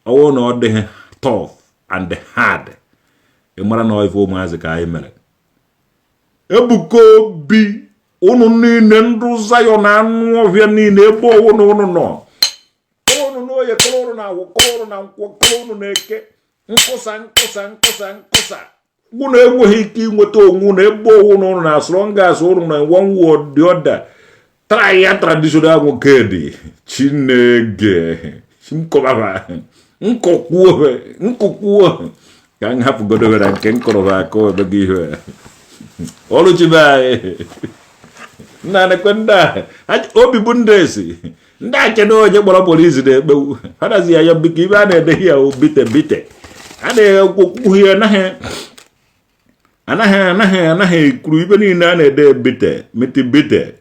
owo no dị tough and hard e mara no ife ụmụazị ka anyị mere ebuko bi unu niile ndụ Zion na anụ ọhịa niile ebe owo no unu no ye koloro na wo koloro na nkwọ koloro na eke nkwụsa unu enweghị ike inweta onwe na ebe owo no unu na as long as unu na one word the other try ya traditional nwoke dị Chineke nkọbaba nkọkwuo ka m hapụ godobere nke nkọrọba aka ebe gị ihe ọlụchibe nna nekwe ndị obi bụ ndị esi ndị achena onye kpọrọ polisi na-ekpewu ha dazi ya biko ibe a na-edeghi ya bite a na-ekwu ihe anaghị ekwuru ibe niile a na-ede bite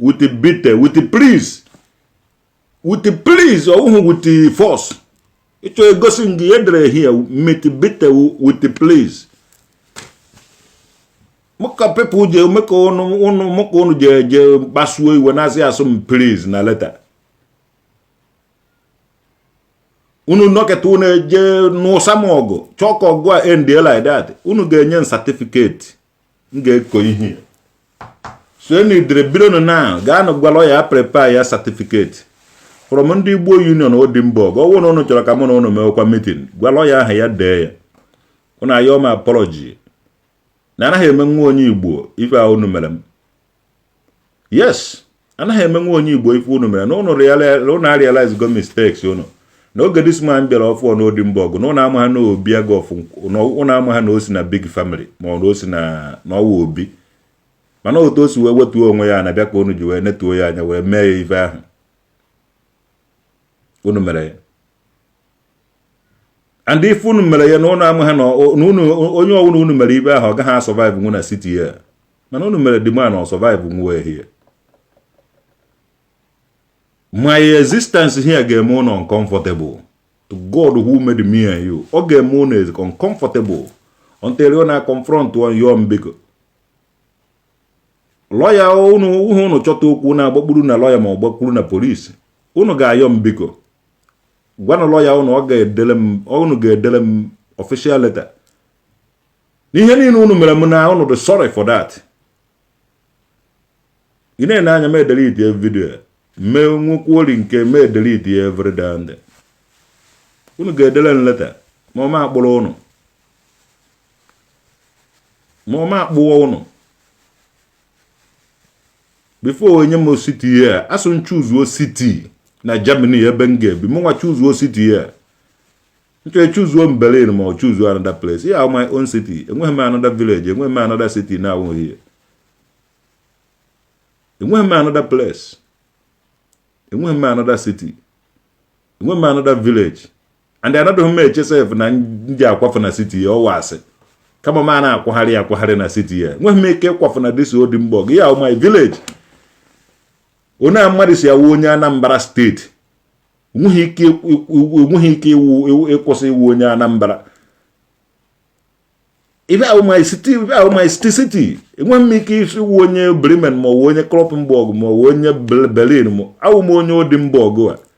with please ọwụhụ with force ịchọ egosi gị edere here bite with please maka people je maka unu je gbasuo iwe na-asị asụ please na leta unu nọketa unu eje n'ụsamọgụ chọọ ka ọgụ a end like that unu ga-enye certificate ga-eko ihe so ni dire bido na ga no gwalo ya prepare ya certificate from ndị Igbo Union Odimborg ọwụ na unu chọrọ ka mụ na unu meekwa meeting gwalo ya aha ya dee ya unu ayọ ma apology na anaghị eme nwa onye Igbo ife a unu mere m yes anaghị eme nwa onye Igbo ife unu mere na unu realize go mistakes unu na oge this man bịara ọfụ na Odimborg na unu ama ha na obi aga ọfụ unu ama ha na o si na big family ma ọ na o si na ọwa obi mana otu o si wee wetuo onwe ya na bịa ka unu ji wee netuo ya anya wee mee ya ife ahụ unu mere ya and if unu mere ya na unu ama ha na onye ọwụna unu mere ibe ahụ ọ gaghị survive nwu na city ya mana unu mere the man ọ survive nwu here my existence here ga-eme unu uncomfortable to God who made me and you ọ ga-eme unu uncomfortable until you na confront your mbiko lawyer unu chọta okwu na agbakpuru na lawyer ma ọgbakpuru na police unu ga-ayọ mbiko gwa na lawyer unu unu ga-edele m official letter n'ihe niile unu mere m na unu dị sorry for that ị na-ene anya ma delete video me nwokwuoli nke me delete every day and unu ga-edele m letter ma ọ ma akpụrụ unu ma ọ ma akpụọ unu before onye mo city here asun choose o city na Germany ebe m ga-ebi mụ nwa choose o city here ncho choose o Berlin ma choose another place yeah my own city enweghị m another village enweghị m another city na awụ here enweghị m another place enweghị m another city enweghị m another village and another home HSF na ndị akwafu na city ya ọwasị kama ma na akwagharị na city ya enweghị m ike kwafu na this Odimborg yeah my village ona mmadụ si awu onye Anambra steeti enweghị ike ịkwụsị iwu onye Anambra ife awụ my city enweghị m ike isi iwu onye Bremen ma ọ onye Kloppenborg ma ọ onye Berlin ma awụ m onye Odimborg a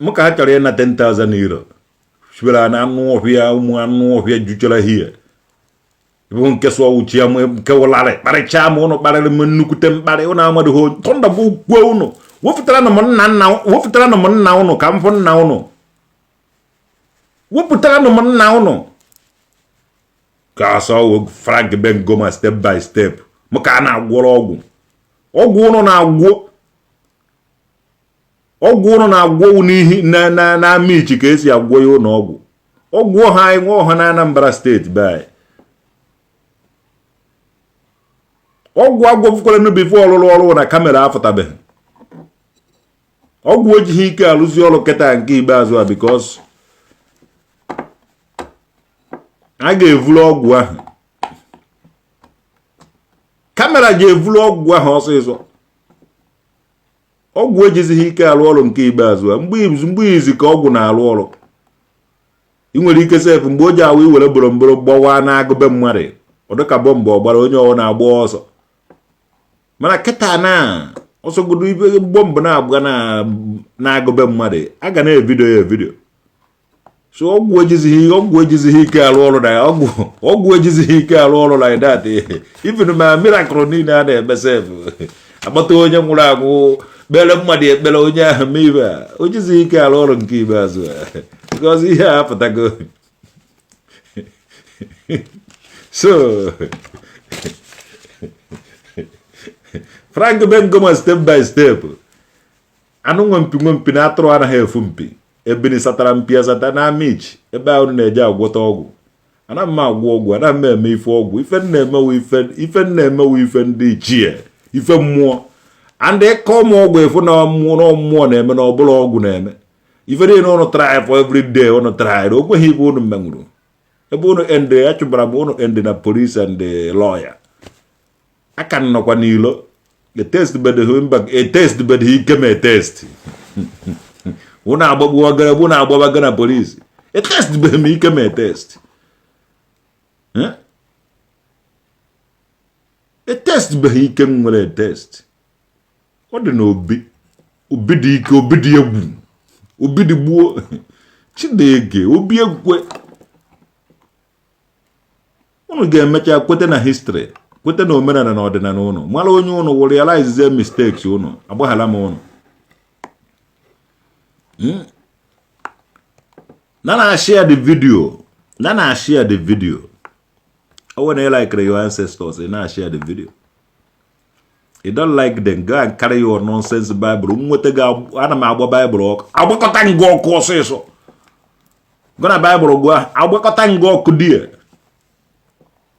muka chọrọ na 10,000 euro shibara na anụ ọhịa juchara hie bụ nke sọ uchi ya nke wụlarị kparịcha ma ụnụ kparịrị m nnukwute mkparị ụnụ amadụ ho tọnda bụ ukwe ụnụ wefụtara na m nna ụnụ ka m fụ nna ụnụ wepụtara nụ nna ụnụ ka asọ Frank Bengoma step by step maka a na-agwọrọ ọgwụ ụnụ na-agwọ n'ihi na Amichi ka esi agwọ ya ụlọ ọgwụ ọha anyị nwe ọha na Anambra steeti be anyị ọgwụ agwọfukwara nu bifo ọrụ na kamera afụtabeghị ọgwụ ejighị ike alụzi ọrụ kịta nke ikpeazụ a because a ga-evulu ọgwụ ahụ kamera ji evulu ọgwụ ahụ ọsịsọ ọgwụ ejizighị ike alụ ọrụ nke ikpeazụ a mgbe izi ka ọgwụ na-alụ ọrụ ị nwere ike sef mgbe o ji awụ iwere boromboro gbawa na-agụbe mmadụ ọ dịka bọmbụ ọgbara onye ọwụ na-agba ọsọ mana kịta na ọsọgodo ibe bọmbụ na-agba na-agụbe mmadụ a ga na-evidio ya evidio so ọgwụ ejizighị ike alụ ọrụ na ọgwụ ejizighị ike alụ ọrụ na dat even ma miracle niile a na-eme sef akpata onye nwụrụ anwụ kpere mmadụ ekpere onye ahụ ma ibe a o jizighị ike alụ ọrụ nke ikpeazụ because ihe a apụtago so Frank Bengoma step by step anụ nwempi na atụrụ anaghị efu mpi ebini satara mpi asata na Amichi ebe ahụ na-eje agwọta ọgwụ ana m agwọ ọgwụ ana m eme ife ọgwụ ife na-emewu ife ndị ichie ife mmụọ and ịkọ ụmụ ọgwụ efu na mmụọ na-eme na ọbụla ọgwụ na-eme ife niile ụnụ try for every day ụnụ try o kweghị ife ụnụ menwuru ebe ụnụ ende achụbara m ụnụ ende na police and the lawyer aka nọkwa n'ilo test bedhe ike ma test ụnụ agbagbaga na police test bedhe m ike ma test test bedhe ike m nwere test ọ dị na obi dị ike obi dị egwu obi dị gbuo Chineke obi egwe ụnụ ga-emecha kwete na history kwete na omenala na ọdịnala ụnụ mara onye ụnụ wụ realize mistakes ụnụ agbaghala m ụnụ na-share the video when you like your ancestors na-share the video. You don't like them, go and carry your nonsense Bible. Ana m agba Bible ọkụ agbakọta ngụ ọkụ ọsịsọ go na Bible gwa agbakọta ngụ ọkụ die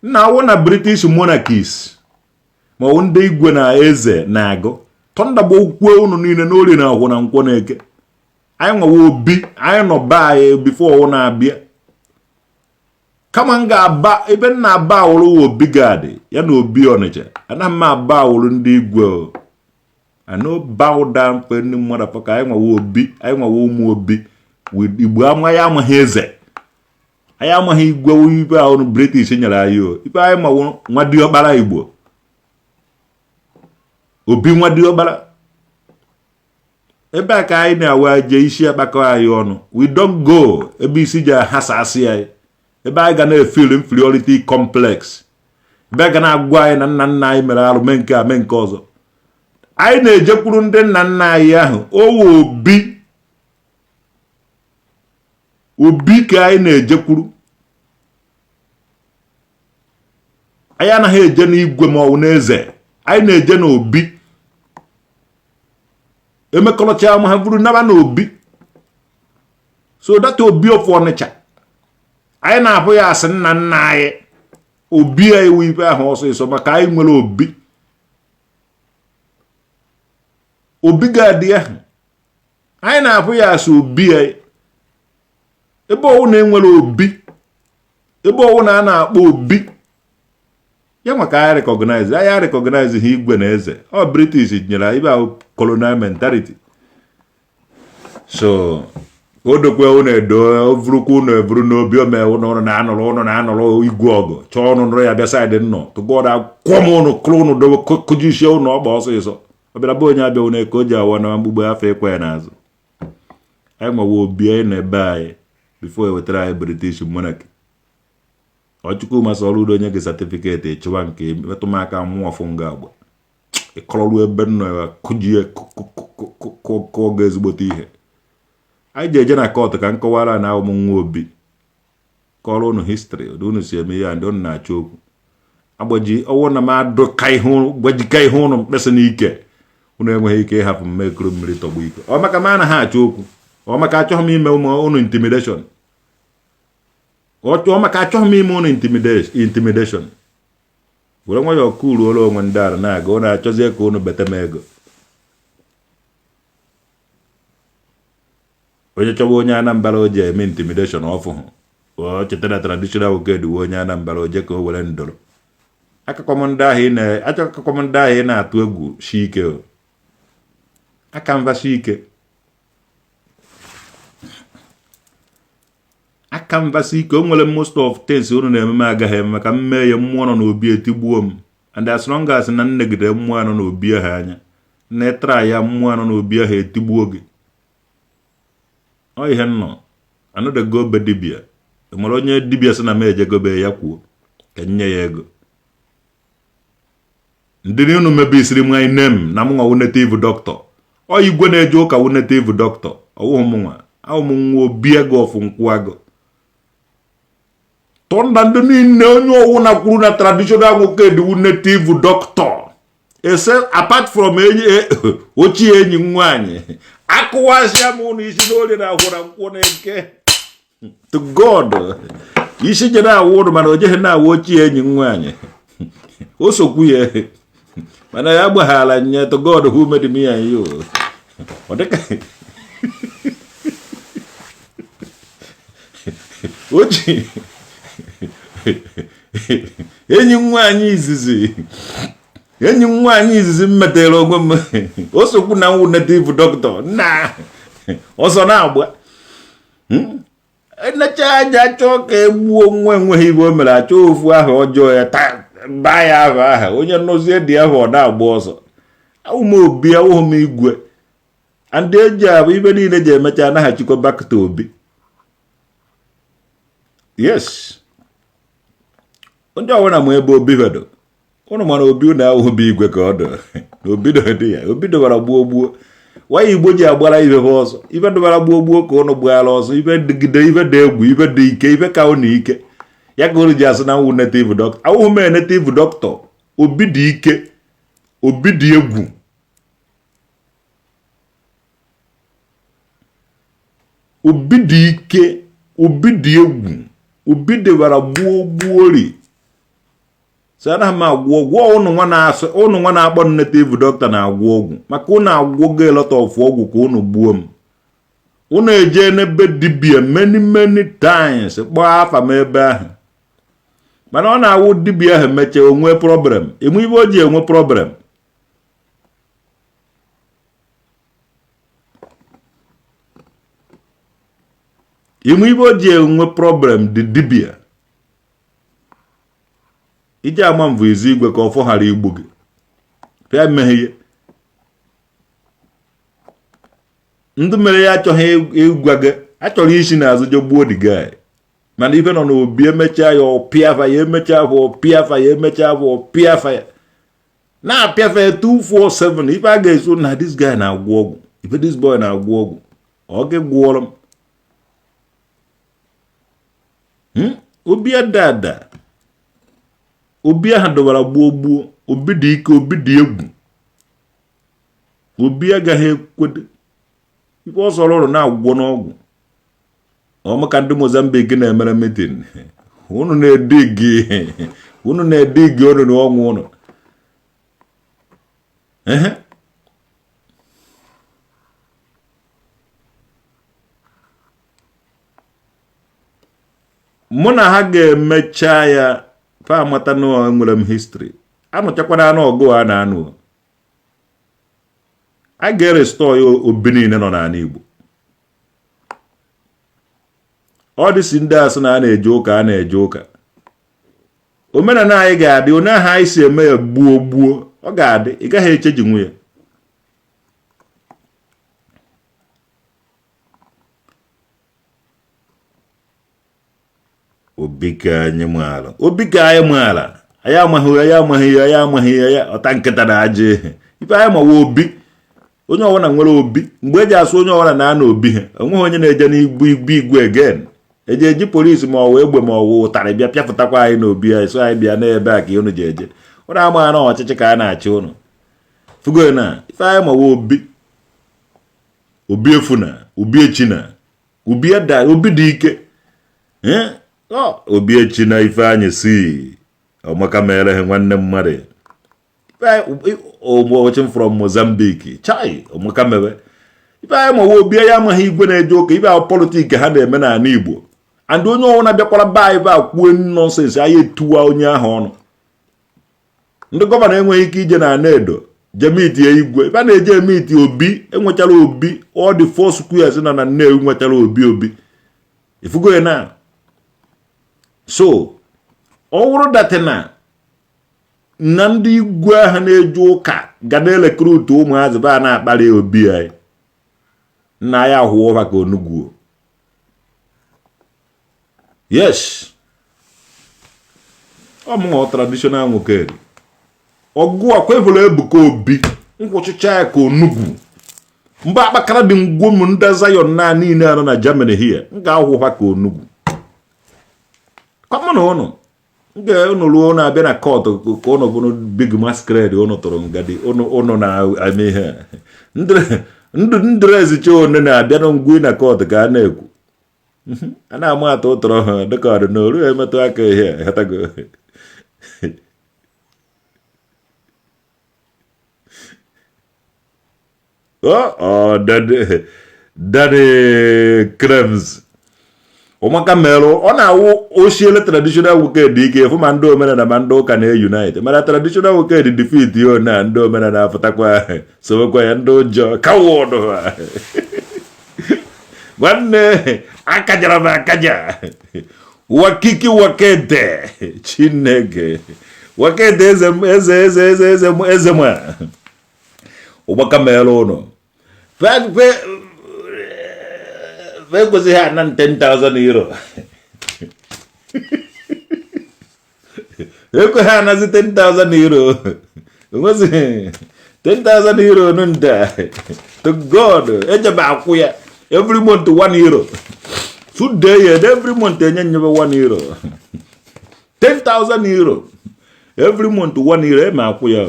na awụ na British monarchies ma ọ ndị igwe na eze na-agụ tọndagbo okwu unu niile n'ori na ahụ na nkwọ na-eke anyị nwewe obi anyị nọ ba anyị before ọ na-abịa kama m ga-aba ebe m na-aba awụrụ obi gadị ya na obi Ọnịcha ana m aba awụrụ ndị igwe I no bow down for any motherfucker anyị nwewe obi anyị nwewe ụmụ obi Igbo amaghị eze anyị amaghị igwe ibe ahụ British nyere anyị ibe anyị mawo nwa diọkpara Igbo obi nwa diọkpara ebe a ka anyị na-awa je isi akpakọ anyị ọnụ we don't go ebe isi ji ahasasị anyị ebe anyị ga na-efeel inferiority complex ebe ga na-agwa anyị na nna nna anyị mere arụ mee nke a mee nke ọzọ anyị na-ejekwuru ndị nna nna anyị ahụ owe obi ka anyị na-ejekwuru anyị anaghị eje n'igwe ma ọ bụ n'eze anyị na-eje n'obi emekọrọcha ma ha bụrụ naba n'obi so data obi of Ọnịcha anyị na-abụ ya asị nna nna anyị obi anyị wụ ibe ahụ ọsịsọ maka anyị nwere obi ga-adị ahụ anyị na-abụ ya asị obi anyị ebe ọwụ na-enwere obi ebe ọwụ na a na-akpọ obi ya maka anyị recognize ha igwe na eze ọ British nyere ibe ahụ colonial mentality so odokwe unu edo ovurukwu unu eburu n'obi omewu na ụnụ na-anọrọ igwe ọgụ chọọ ọnụ nụrụ ya bịa saịdị nnọ tụgọda kwọm ụnụ kụrụ ụnụ dobe kụjisie ụnụ ọgba ọsịsọ ọ bịara bụ onye abịa ụnụ eke o ji awa na mgbugbe afọ ekwe ya n'azụ anyị nwewe obi anyị na ebe anyị before ewetara anyị British monarchy ọchukwu masị ọrụ udo onye gị certificate ịchịwa nke metụmaka mmụọ ọfụ nga agba ịkọrọrụ ebe nnọ ya kụjie kụọ ga ezigbote ihe anyị ji eje na kọtụ ka nkọwara na ụmụ nwa obi kọrọ unu history unu si eme ya ndị unu na-achọ okwu agbaji ọwụ na m adụka ihe gbajika ihe unu mkpesa n'ike unu enweghị ike ịhapụ mmekuru mmiri tọgbu ike ọ maka m anaghị achọ okwu ọ maka achọghị m ime unu intimidation ọ maka achọghị m ime unu intimidation were nwa ya ọkụ ruola onwe ndị ara na-aga unu achọzie ka unu bete m ego onye chọba onye Anambra o ji eme intimidation ọfụhụ o chetara traditional woked onye Anambra o je ka o were ndoro akụkọ ndị ahụ ị na-atụ egwu shi ike o aka mvasi ike o nwere most of things unu na-eme agaghị eme ka m mee ya mmụọ nọ n'obi etigbuo m and as long as na nnegide mmụọ nọ n'obi ahụ anya na-etra ya mmụọ nọ n'obi ahụ etigbuo gị ọ ihe nnọ anọdego be dibia nwere onye dibia sị na m ejegobe ya kwuo ka nye ya ego ndị unu mebisiri m anyị nem na m nwa native doctor ọ igwe na-eje ụka wu native doctor ọwụghị m nwa ahụ m nwa obi ego ọfụ nkwụ agụ tọnda ndị niile onye ọwụ na kwuru na traditional woked wu native doctor ese apart from ochie enyi nwaanyị akụwasịa m ụnụ isi n'oli na ahụra nkwụ na nke to God isi je na-awụ ụnụ mana o jeghị na-awụ ochie enyi nwaanyị o sokwu ya mana ya gbaghala nye to God who made me and you ọ dịka oji enyi nwaanyị izizi m metere onwe m o sokwu na nwụ native doctor na ọsọ na-agba enecha aja chọọ ka egbuo nwa enweghị ibe o mere achọ ofu ahụ ọjọọ ya baa ya ahụ aha onye nọzie dị ahụ ọ na-agba ọsọ ahụ m obi ahụhụ m igwe ndị eji abụ ibe niile ji emecha anaghachikwa back to obi yes onye ọwụna m ebe obi bedo ụnụ mara obi ụnụ ahụhụ bụ igwe ka ọ dọ na obido dị ya obido bara gbuo waya Igbo ji agbara ibe ha ọzọ ibe dọbara gbuo ka ụnụ gbughara ọzọ ibe dịgide ibe dị egwu ibe dị ike ibe ka ụnụ ike ya ka ụnụ ji asị na nwụ native doctor ahụhụ m native doctor obi dị ike obi dị egwu obi dị ike obi dị egwu obi dịbara gbuori sana ma agwọ ụnụ nwa na-akpọ native doctor na-agwọ ọgwụ maka ụnụ agwọgo elota of ọgwụ ka ụnụ gbuo m ụnụ eje n'ebe dibia many times kpọọ afa m ebe ahụ mana ọ na-awụ dibia ahụ mechaa onwe problem enwe ibe o ji enwe problem inwe ibe o ji enwe problem dị dibia iji ama mvụ izu igwe ka ọfọ ghara igbu gị pịa mmehie ihe ndị mere ya achọghị ịgwa gị achọrọ isi n'azụ je gbuo the guy mana ife nọ n'obi emechaa ya ọpịafa ya emechaa afọ ọpịafa ya emechaa afọ ọpịafa ya na-apịafa ya 247 ife a ga-eso na this guy na-agwọ ọgwụ ife this boy na-agwọ ọgwụ ọ gị gwọrọ m obi dada obi ahụ dọbara gbuo obi dị ike obi dị egwu obi agaghị ekwedo ife ọ sọrọ ọrụ na-agwọ n'ọgwụ ọmaka ndị Mozambique na-emere meeting unu na-edigi ọnụ n'ọnwụ unu mụ na ha ga-emecha ya fa amata na nwere m history anụchakwana anụ ọgụ a na-anụ a ga-erestore ya obi niile nọ n'ala Igbo ọ dịsi ndị asị na a na-eje ụka omenala anyị ga-adị onye ahụ anyị si eme ya gbuo ọ ga-adị ị gaghị echeji nwe ya obi ka anyị maala anyị amaghị ya ọta nkịta na aja ife anyị mawa obi onye ọwụna nwere obi mgbe eji asụ onye ọwụna na-ana obi ha onweghị onye na-eje n'igwe igwe again eji polisi ma ọ wee egbe ma ọ wụ ụtarị bịa pịapụtakwa anyị n'obi anyị so anyị bịa n'ebe a ka unu ji eje ụra ama na ọchịchị ka a na-achị ụnụ fugo na ife anyị ma wee obi efuna obi echina obi dị ike obi echina ife anyị si ọmaka mere ha nwanne mmadụ watching from Mozambique chai ọmaka mere ife anyị ma obi ya amaghị igwe na-eje ụka ibe ahụ politik ha na-eme n'ala Igbo and onye ọwụ na-abịakwara be anyị a kwuo nọnsens anyị etuwa onye ahụ ọnụ ndị gọvanọ enweghị ike ije na Edo jemiti igwe ife a na-eje emiti obi enwechara obi all the four squares na Nnewi nwechara obi ifugo na so ọ wụrụ datina na ndị igwe ahụ na-eje ụka ga na-elekọrịta ụmụazị ba na-akparị obi anyị nna ya ahụ ụwa ka onugwu yes ọmụọ traditional nwoke ọgụ akwevụla ebuka obi nkwụchicha ya ka onugwu mgbe akpakara dị ngwo m ndị Zion na niile anọ na Germany here m ga-ahụ ụwa ka onugwu kọmụ na ụnụ unu ruo na-abịa na court ka ụnụ bụrụ big masquerade ụnụ tụrụ ngadi ụnụ na-eme ihe ndịrezi one na-abịa na ngwu na court ka a na-ekwu a na-amụ atụ ụtọrọ ha dịka ọdịnoru emetụ aka ihe hatago daddy crems ụmaka merụ ọ na-awụ ochiele traditional wicked ike efu ma ndị omenala ma ndị ụka na-unite mana traditional wicked defeat yo na ndị omenala afụtakwa sowekwa ya ndị ụjọ kawọdụ ha nwanne akajara m akaja wakiki wakede Chineke wakede eze ma ụgbaka merụ ụnụ kwesịghị ha na 10,000 euro ekweghị anazi 10,000 euro enwezighị 10,000 euro nda to God ejebe akwụ ya every month 1 euro today every month enye nyebe 1 euro 10,000 euro every month 1 euro eme akwụ ya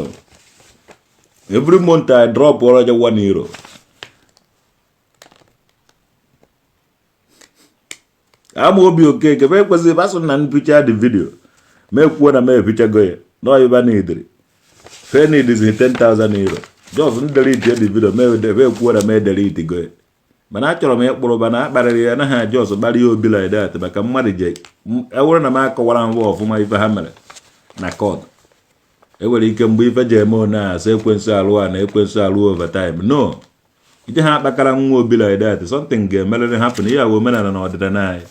every month I drop ọrọja 1 euro ama obi okeke be kwesịrị basụ na npicha the video mekwuo na mepichago ya no iba n'idiri fe n'idizi 10,000 euro just ndelete the video mekwuo na me delete go ya mana achọrọ m ịkpụrụ ba na akparịrị ya na ha just gbara obi like that maka mmadụ je ewere na m akọwara mbụ ọfụma ife ha mere na court enwere ike mgbe ife je eme na asa ekwensu alụ a na ekwensu alụ overtime no ije ha akpakara nwa obi like that something ga-emerịrị happen ihe awụ omenala na ọdịnala anyị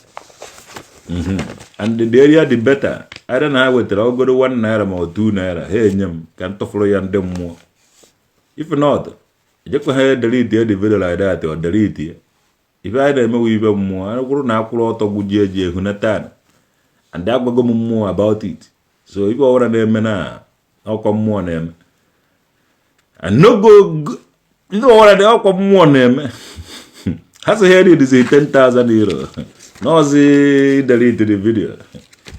and the area the better ada na ha wetara ogodo 1 naira ma 2 naira ha enye m ka ntụfụrụ ya ndị mmụọ if not ejekwa ha delete the video like that or delete ya ife anyị na-emewe ibe mmụọ a kwụrụ na akwụrụ ọtọ gbuji eji ehu na taa and agwago m mmụọ about it so ife ọwụra na-eme na ọkwa mmụọ na-eme and no go ife ọwụra dị ọkwa mmụọ na-eme ha sị ha dizi 10,000 euro nozi delete the video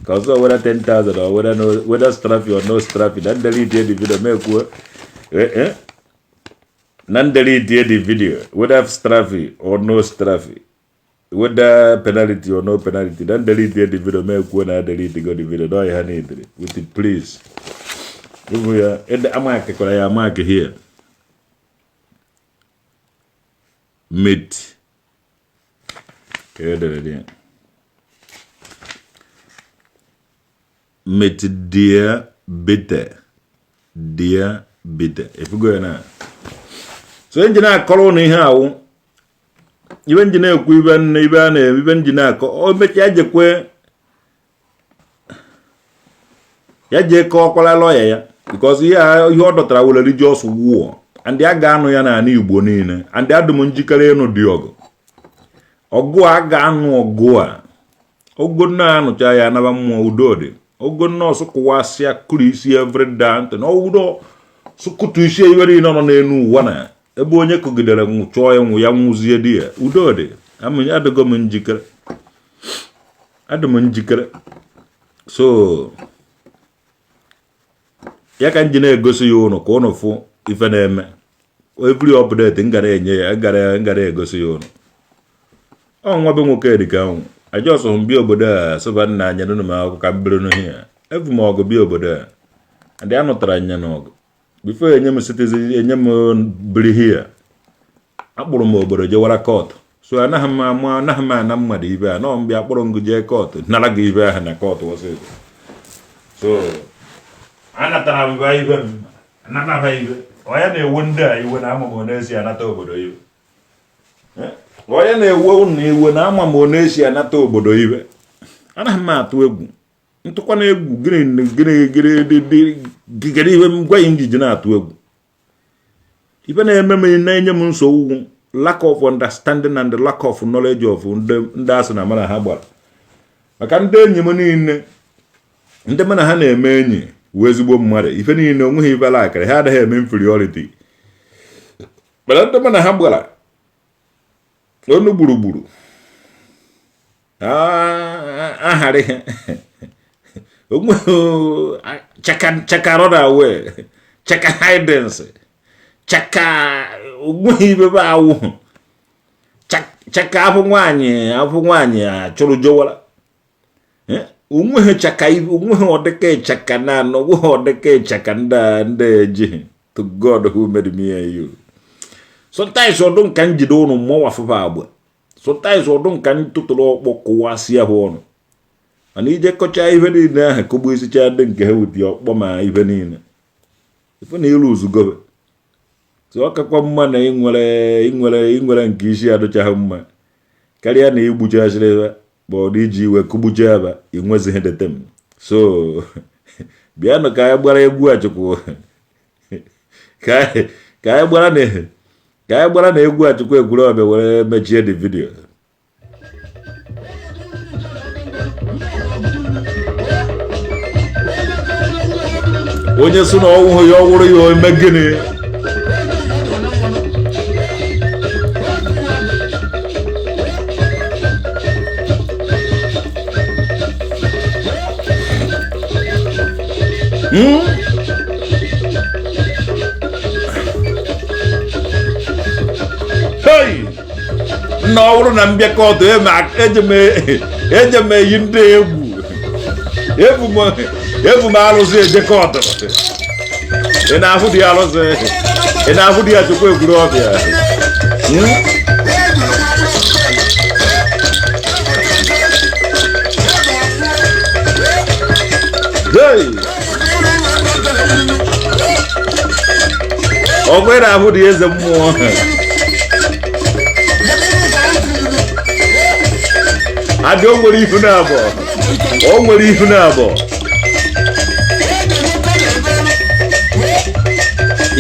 because whether 10,000 or whether straffy or no straffy then delete the video mekwuo nan delete the video whether straffy or no straffy whether penalty or no penalty then delete the video mekwuo na delete go the video no ya need with it please ubu ya amake kola ya amake here meet mit dir bitte if you go na so engineer akọrọ na ihe awụ ibe engineer ekwu ibe a na ibe engineer akọ o mechi ajekwe ya je ka ọkwala lawyer ya because ihe ọ dọtara wụ religious war and ya ga-anụ ya na Igbo niile and adụm njikere ịnụ dị ọgụ a ga-anụ ọgụ a ogo na anụcha ya anaba mmụọ udo dị ogo nọọsụ kụwasịa kụrụ isi every day ntị na ọwụdo sụkụtụ isi iwere nọ n'elu ụwa na ebe onye kụgidere chọọ enwu ya nwụzie di ya udo dị amụnye adịgo m njikere adum njikere so ya ka njine egosi ya unu ka unu fu ife na-eme every update ngara enye ya ngara egosi ya unu nwa be nwoke dị ka ahụ ajọsọ mbi obodo a sọba nna anya nụ ma akwụkwọ ka mbere no here evu m ọgụ bi obodo a ndị anụtara anya n'ọgụ before enye m citizen enye m biri here akpụrụ m obodo jewara court so anaghị m ana mmadụ ibe a nọ mgbe akpụrụ ngụ jee court nara gị ibe ahụ na court wọsị so anatara m ba ibe m anataba ibe onye na-ewu ndị a iwe na ama m na-esi anata obodo ibe onye na-ewe unu iwe na ama m na-esi anata obodo ibe anaghị m atụ egwu ntụkwana egwu gịnị ibe m gwa njiji na-atụ egwu ibe na-eme m na-enye m nsogbu lack of understanding and the lack of knowledge of ndị asị na mana ha gbara maka ndị enyi m niile ndị mana ha na-eme enyi wee ezigbo mmadụ ife niile onweghị ibe lakịrị ha adịghị eme inferiority mana ndị mana ha gbara onu gburugburu ahari chaka run away chaka hidence chaka ogweghị ibe ba awụ chaka afọ nwaanyị achụrụ jowara onweghị chaka onweghị ọdịka chaka na anọ onweghị ọdịka chaka ndị eji to God who made me and you. Sometimes ọdụ nka njide ụnụ mmụọ wafụfa agba sometimes ọdụ nka ntụtụrụ ọkpọ kụwasị ahụ ọnụ mana ije kọcha ihe niile ahụ kogbo isicha ndị nke ha weti ọkpọ ma ihe niile ife na ilu uzugobe so ọ kakwa mma na inwere nke isi adụchaghị mma karịa na igbuchasịrị ebe ma ọ dị iji iwe kugbucha aba inwezighị dete m so bịanụ ka anyị gbara egwu a chukwu ka anyị gbara na egwu a chukwu egwuru ọbịa were mechie the video onye so na ọwụhụ ya ọwụrụ ya ome gịnị na ọwụrụ na mbịakọtụ eje m eyi ndị evu m alụsị ejekọtụ ị na-ahụ dị alụsị ị na-ahụ dị ya chukwu egwuru ọbịa ọgwụ ị na-ahụ dị eze mmụọ adị o nwere ihu na-abọ o nwere ihu na-abọ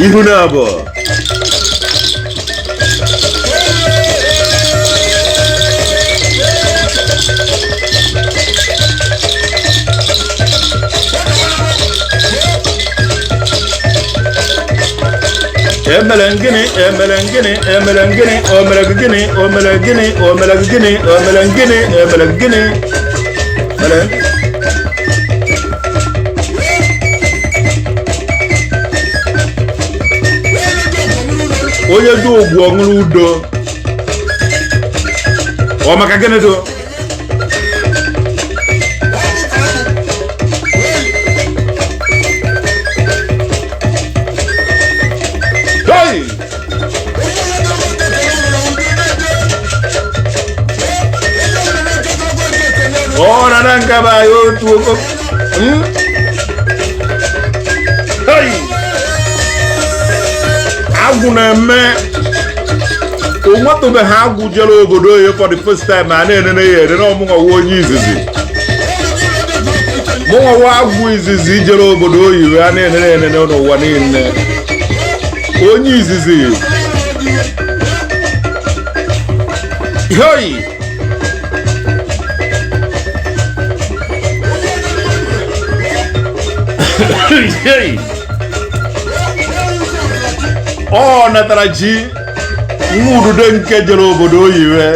ihu na-abọ emere ngini o mere gịnị onye dị ogwu ọṅụrụ udo ọ maka gịnị do ora nanga ba yo tuoko agwu na me onwato be ha agwu jere obodo ye for the first time na enene ye na omunwa wo onye izizi munwa wa agwu izizi jere obodo oyiwe a na-enene n'ụwa niile onye izizi hoi ọ natara ji nwudude nke jere obodo oyiwe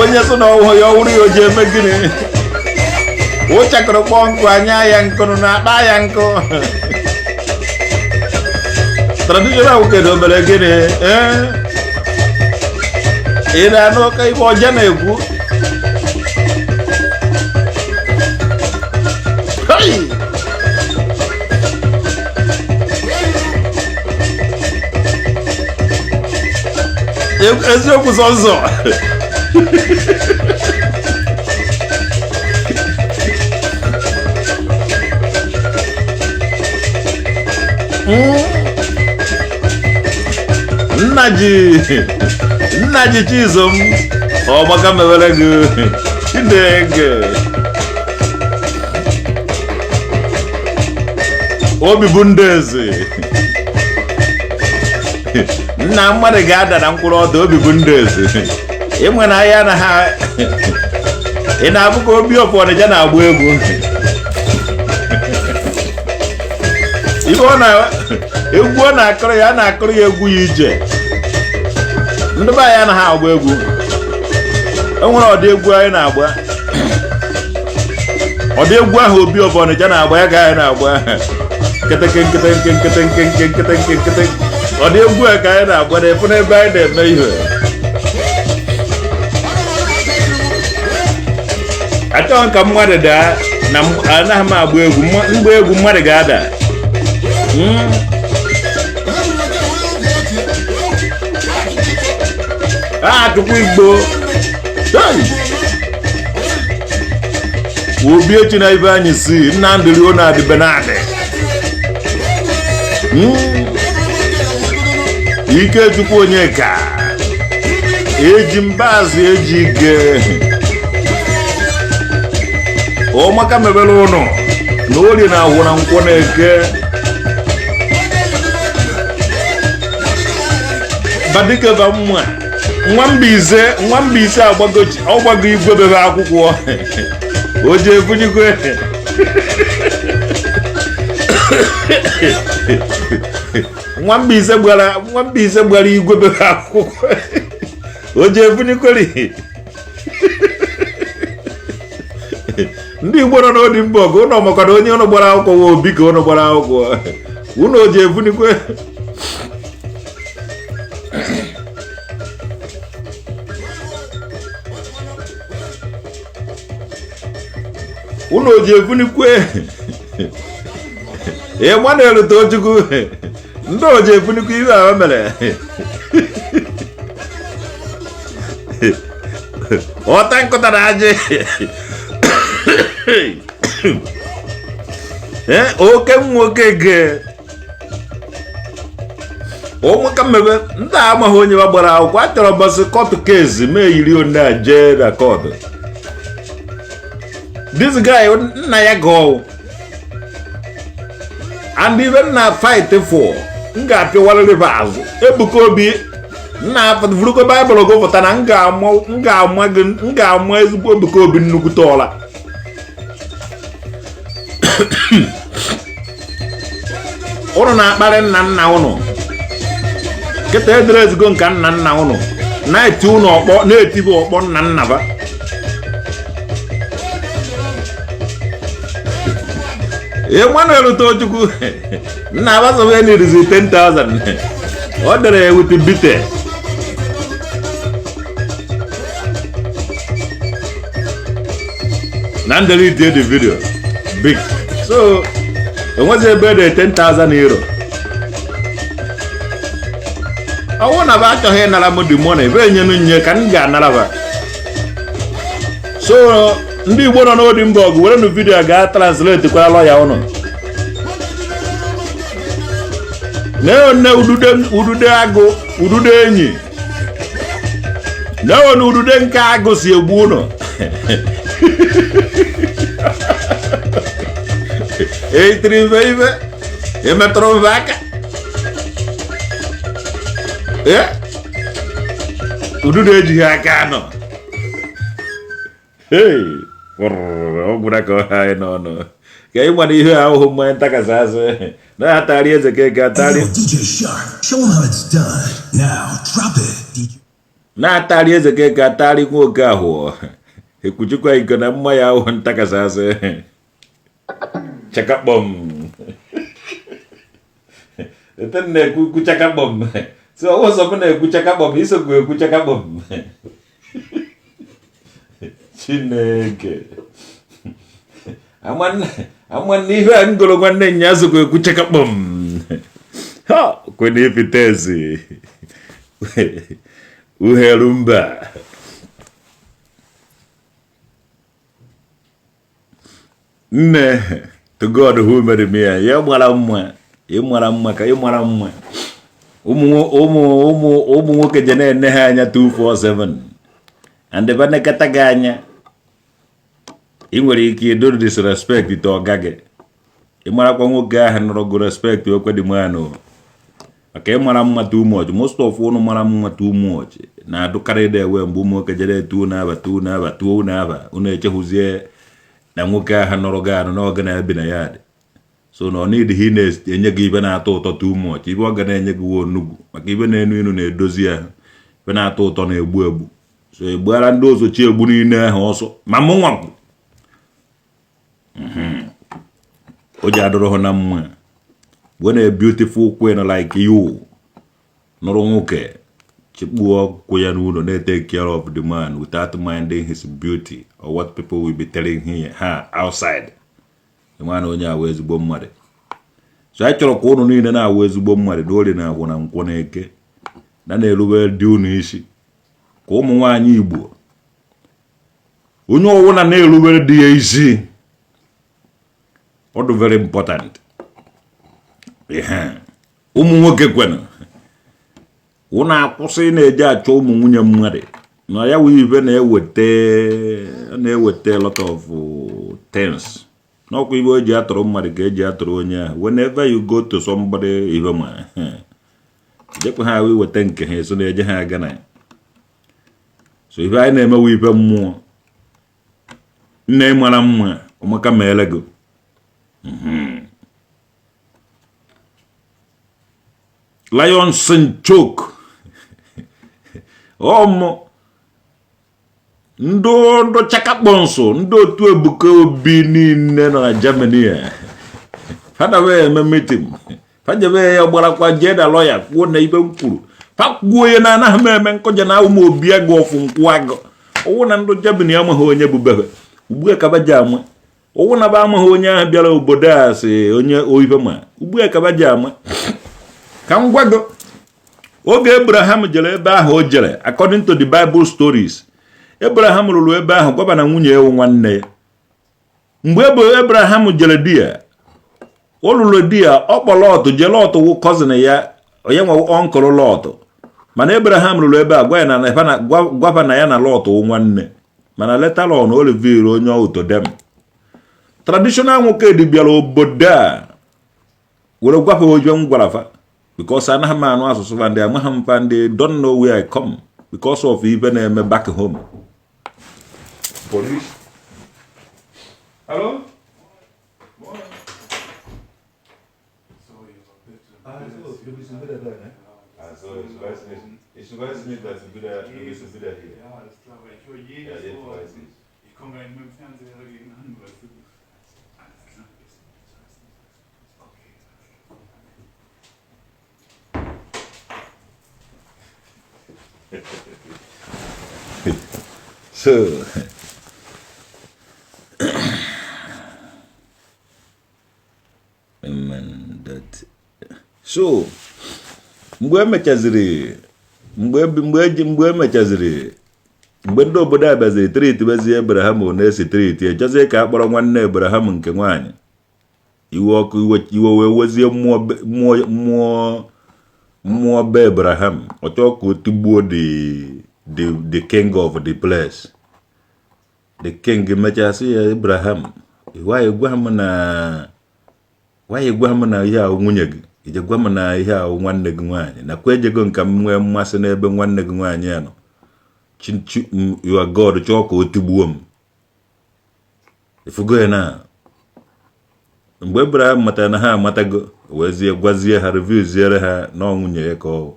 onye so na ọhụrụ ya ọhụrụ ya o ji eme gịnị ụchakọrọ kpọọ nkụ anya ya nkụ na akpa ya nkụ traditional kedo mere gịnị ị na-anụ ka ibe ọja na-ekwu eziokwu sọzọ nna ji chizom ọ maka mewere gị Chineke obi bụ ndị eze nna mmadụ ga-ada na mkpụrụ ọdụ obi bụ ndị eze ịnwe na ahịa na ha ị na-abụ ka obi ọfụ Ọnịcha na-agba egwu ibe egwu ọ na-akọrọ ya a na-akọrọ ya egwu ya ije ndị be anyị anaghị agba egwu enwere ọdị egwu anyị na-agba ọdị egwu ahụ obi ọfụ Ọnịcha na-agba ya ka anyị na-agba nkịtị ọ dị egwu a ka anyị na-agba na-efu n'ebe anyị na-eme ihe achọghị ka mmadụ daa na anaghị m agba egwu mgba egwu mmadụ ga-ada Chukwu Igbo obi echi na ibe anyị si Nnamdị Rio na adịbe na-adị Ikechukwu Onyeka eji mbazụ eji ige ọmaka mebere ụnụ na orie na ahụ na nkwọ na-eke badikeba mma nwambaise ọgbago igwe bebe akwụkwọ o ji ebunyikwe nwambaise gbara igwe bebe akwụkwọ o ji ebunyikwe ndị Igbo nọ n'odi mba ọgụ ụnọ maka na onye ụnụ gbara akwụkwọ nwa obi ka ụnụ gbara akwụkwọ ụnụ o ji ebunyikwe ụnụ o ji ebunyikwe Emmanuel Tochukwu ndị o ji ebunyikwe ihe ahụ mere ọta nkụtara ajị oke nwoke ge ụmụka mmebe ndị amaghị onye gbara akwụkwọ a chọrọ bọsị kọtụ kezi mee yiri onye a jee na kọdụ this guy nna ya go and even na fight for m ga-apịwara river azụ Ebuka Obi nna vuruko Bible go pụta na m ga-ama ezigbo Ebuka Obi nnukwu tọọla ụnụ na-akparị nna ụnụ kịta edere ezigbo nka nna ụnụ na-eti ụnụ ọkpọ na-etibe ọkpọ nna ba Emmanuel Tochukwu nna abasobe nirizi 10,000 ọ dere with bite na delete the video big so enwezi ebe de 10,000 euro ọwụ na ba achọghị ịnara m the money be enyenu nye ka m ga-anara ba so ndị Igbo nọ n'odi mba ọgụ were nu vidio ga translate kwa lọya ụnụ na-one udude agụ udude enyi na-one udude nke agụ si egbu ụnụ eitiri mbe ibe emetụrụ mbe aka udude ejighị aka anọ ọ gwụra ka ọ ha anyị n'ọnụ ka ị gbara ihe ahụhụ mmanya ntakasị azụ na-atari eze ka ị ga-atari na atari eze ka atari nwoke ahụ ekwuchikwa iko na mma ya ahụ ntakasasị chakakpọm ete na-ekwu chakakpọm so ọwụsọ m na-ekwu chakakpọm isokwu ekwu chakakpọm Chineke amanne ihe a ngolo nwanne nya sokwu ekwu chakakpọm ha kwena ifitezi uherumba nne to God who made me ya mara mma ka ị mara mma ụmụ nwoke je na-ene ha anya 247 and ebe nekata gị anya ị nwere ike idodo disrespect ite ọga gị ị marakwa nwoke ahụ nọrọ go respect okwe dị mmanụ maka ị mara mma too much most of unu mara mma too much na-adụkarị dị ewe mgbe ụmụ nwoke jere etu na-aba unu echehuzie na nwoke ahụ nọrọ gị anụ n'oge na-ebi na ya dị so na ọ n'idighị na-enye gị ibe na-atọ ụtọ too much ibe ọ ga na-enye gị onugbu maka ibe na-enu inu na-edozi ahụ ibe na-atọ ụtọ na-egbu egbu so egbuara ndị ozochi egbu niile ahụ ọsọ ma mụ nwapụ o ji adọrọ ha na mma when a beautiful queen like you nọrọ nwoke chikpuo ọkwụ ya n'ụlọ na-take care of the man without minding his beauty or what people will be telling her outside man onye awụ ezigbo mmadụ so anyị chọrọ ka ụnụ niile na-awụ ezigbo mmadụ dori na agwụ na nkwọ na eke na-erube dị unu isi ka ụmụ nwaanyị Igbo onye ọwụna na-erubere dị ya isi ọ dị very important ụmụ nwoke kwenu ụnụ akwụsị na-eje achọ ụmụ nwunye mmadụ na ya wụ ibe na-eweta a lot of things n'ọkwa ibe o ji atụrụ mmadụ ka eji atụrụ onye ahụ whenever you go to somebody ibe ma jekwa ha weweta nke ha eso na-eje ha aga na so ibe anyị na-emewe ibe mmụọ nne mara mma ụmụaka meele gị lion choke ọmụ ndị chakakpọnsụ ndị otu Ebuka Obi niile nọ na Germany fada wee eme meeting fajebe ya gbarakwa jeda lawyer kwuo na ibe mkwuru fakwuo ya na anaghị eme nkọja na ụmụ obi agụ ọfụ nkwụ agụ ọwụ na ndị Germany amaghị onye bubebe ugbu ka baji ama ọwụ na ba amaghị onye ahụ bịara obodo a si onye oibe ma ugbu ka baji ama ka m gwa gị oge Abraham jere ebe ahụ o jere according to the Bible stories Abraham lụrụ ebe ahụ gwaba na nwunye ewu nwanne ya mgbe Abraham jere di ya o lụrụ di ya ọ kpọ Lọt je Lọt wụ cousin ya onye nwe ọnkụlụ Lọt mana Abraham lụrụ ebe a gwaba na ya na Lọt wụ nwanne mana later on Oliver onye Otodem traditional nwoke dị bịara obodo a were gwafa ojo ngwarafa because anaghị m anụ asụsụ fa ndị amaghị m fa ndị don't know where I come because of ibe na-eme back home. Police. Hello? Morning. Ich weiß nicht, dass du wieder hier. Ja, das klar, weil ich höre jedes Wort. Ich komme gleich mit dem Fernseher dagegen an, weißt du. Alles klar. Okay. So. So, mgbe ndị obodo a baziri treat bezi Abraham na-esi treat ejezie ka akpọrọ nwanne Abraham nke nwaanyị iwe ọkụ iwe wee wezie mmụọ be Abraham ọ chọọ ka o tigbuo the king of the place. The king mechasị ya Abraham why gwa m na ihe a nwunye gị ije gwa m na ihe a nwanne gị nwaanyị na kwa ejego nka m nwee mmasị n'ebe nwanne gị nwaanyị ya nọ your God chọọ ka o tigbuo m ifugo ya na mgbe Abraham matara na ha amatago wezie gwazie ha review ziere ha na nwunye ya ka ọ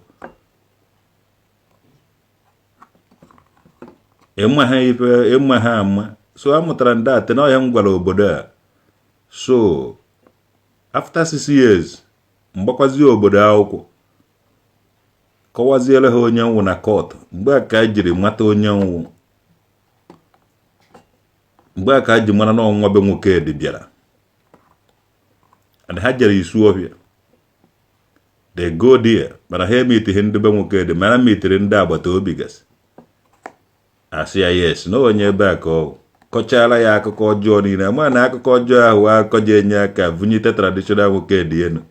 ịma ha ama. So amụtara ndị ate na ọhịa m gwara obodo a. So after 6 years mgbakwazi obodo akwụkwọ kọwaziele ha onye nwụ na court. Mgbe a ka a jiri mata onye nwụ, mgbe a ka a ji mara na ọnwa be nwoke dị bịara. And ha jere isu ọhịa. They go there, mana ha emitighị ndị be nwoke dị, mana mitiri ndị agbata obi gasị. Asị ya yes, na onye ebe a ka ọ kọchaala ya akụkọ ọjọọ niile. Ma na akụkọ ọjọọ ahụ akụkọ ji enye aka vụnyite traditional nwoke dị enu.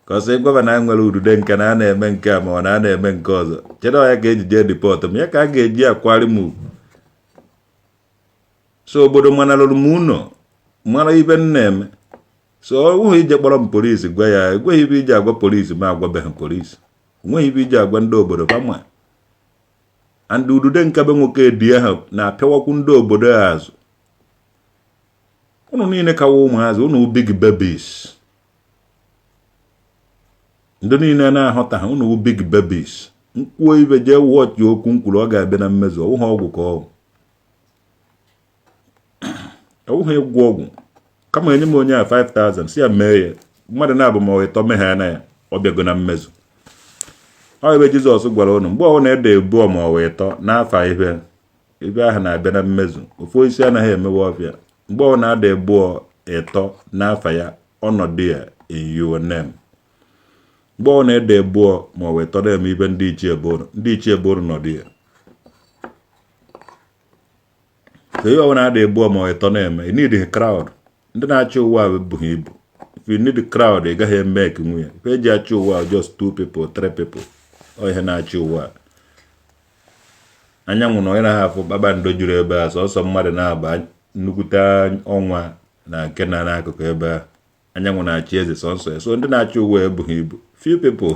Ka ọ sị gọvanọ a nwere udude nke na a na-eme nke a ma ọ na a na-eme nke ọzọ. Chere ya ka ejije depọt m, ya ka a ga-eji akwari m. So obodo mana lụrụ m ụnọ, mara ibe m na-eme. So onweghị ije kpọrọ m polisi gwa ya, enweghị ibe ije agwa polisi ma agwabeghị polisi. Onweghị ibe ije agwa ndị obodo bama. And udude nke be nwoke dị ahụ na-apịawakwu ndị obodo azụ. Unu niile kawa ụmụazị, unu big babies. Ndị niile na-ahụta ha, unu big babies. Nkwuo ibe jee wọchị okwu nkwuru ọ ga-abịa na mmezu. Ọwụghị ọgwụ ka ọgwụ. Ọwụghị ịgwọ ọgwụ. Kama enye m onye a 5,000 si ya mee ya. Mmadụ na-abụ ma ịtọ mee ha na ya, ọ bịago na mmezu. Ọ ebe Jizọs gwara unu mgbe ọ na-ede ebu ma ọ ịtọ n'afa ibe ahụ na-abịa na mmezu. Ofu isi anaghị emewe ọfịa. Mgbe ọ na-ada ebu ịtọ n'afa ya, ọnọdụ ya in your name. Mgbe ọ na-ede ebu ma ọ ịtọ na-eme ibe ndị ichie ebe nọdụ ya. So ihe ọ na-ada ebu ma ọ ịtọ na-eme, you need a crowd. Ndị na-achị ụwa ebughị ibu. If you need a crowd, ị gaghị eme ka nwunye. If eji achị ụwa just 2 people, 3 people. Ọ ihe na-achị ụwa. Anyanwụ na onye na-ahafụ kpakpando juru ebe a, sọsọ mmadụ na-aba nnukwute ọnwa na nke na n'akụkụ ebe a. Anyanwụ na-achị eze sọnsọ ya. So ndị na-achị ụwa ebughị ibu. Few people.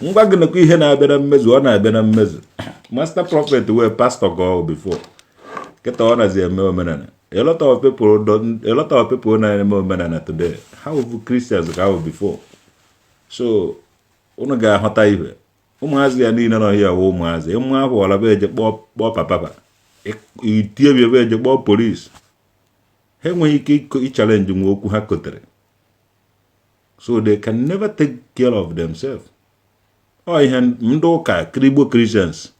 Ngwa gị nakwa ihe na-abịa na mmezu, ọ na-abịa na mmezu. Master prophet were pastor go before. Keta ọ nazi eme omenala. A lot of people na-eme omenala today. How Christians ka before. So unu ga-ahụta ihe. Ụmụazị ya niile nọ ya ụmụazị. Ụmụ ahụ ọla be eje kpọọ papa. Itie bi ebe eje kpọọ police. Ha enweghị ike i-challenge nwe okwu ha kotere. So they can never take care of themselves. Ọ ihe ndị ụka Igbo Christians.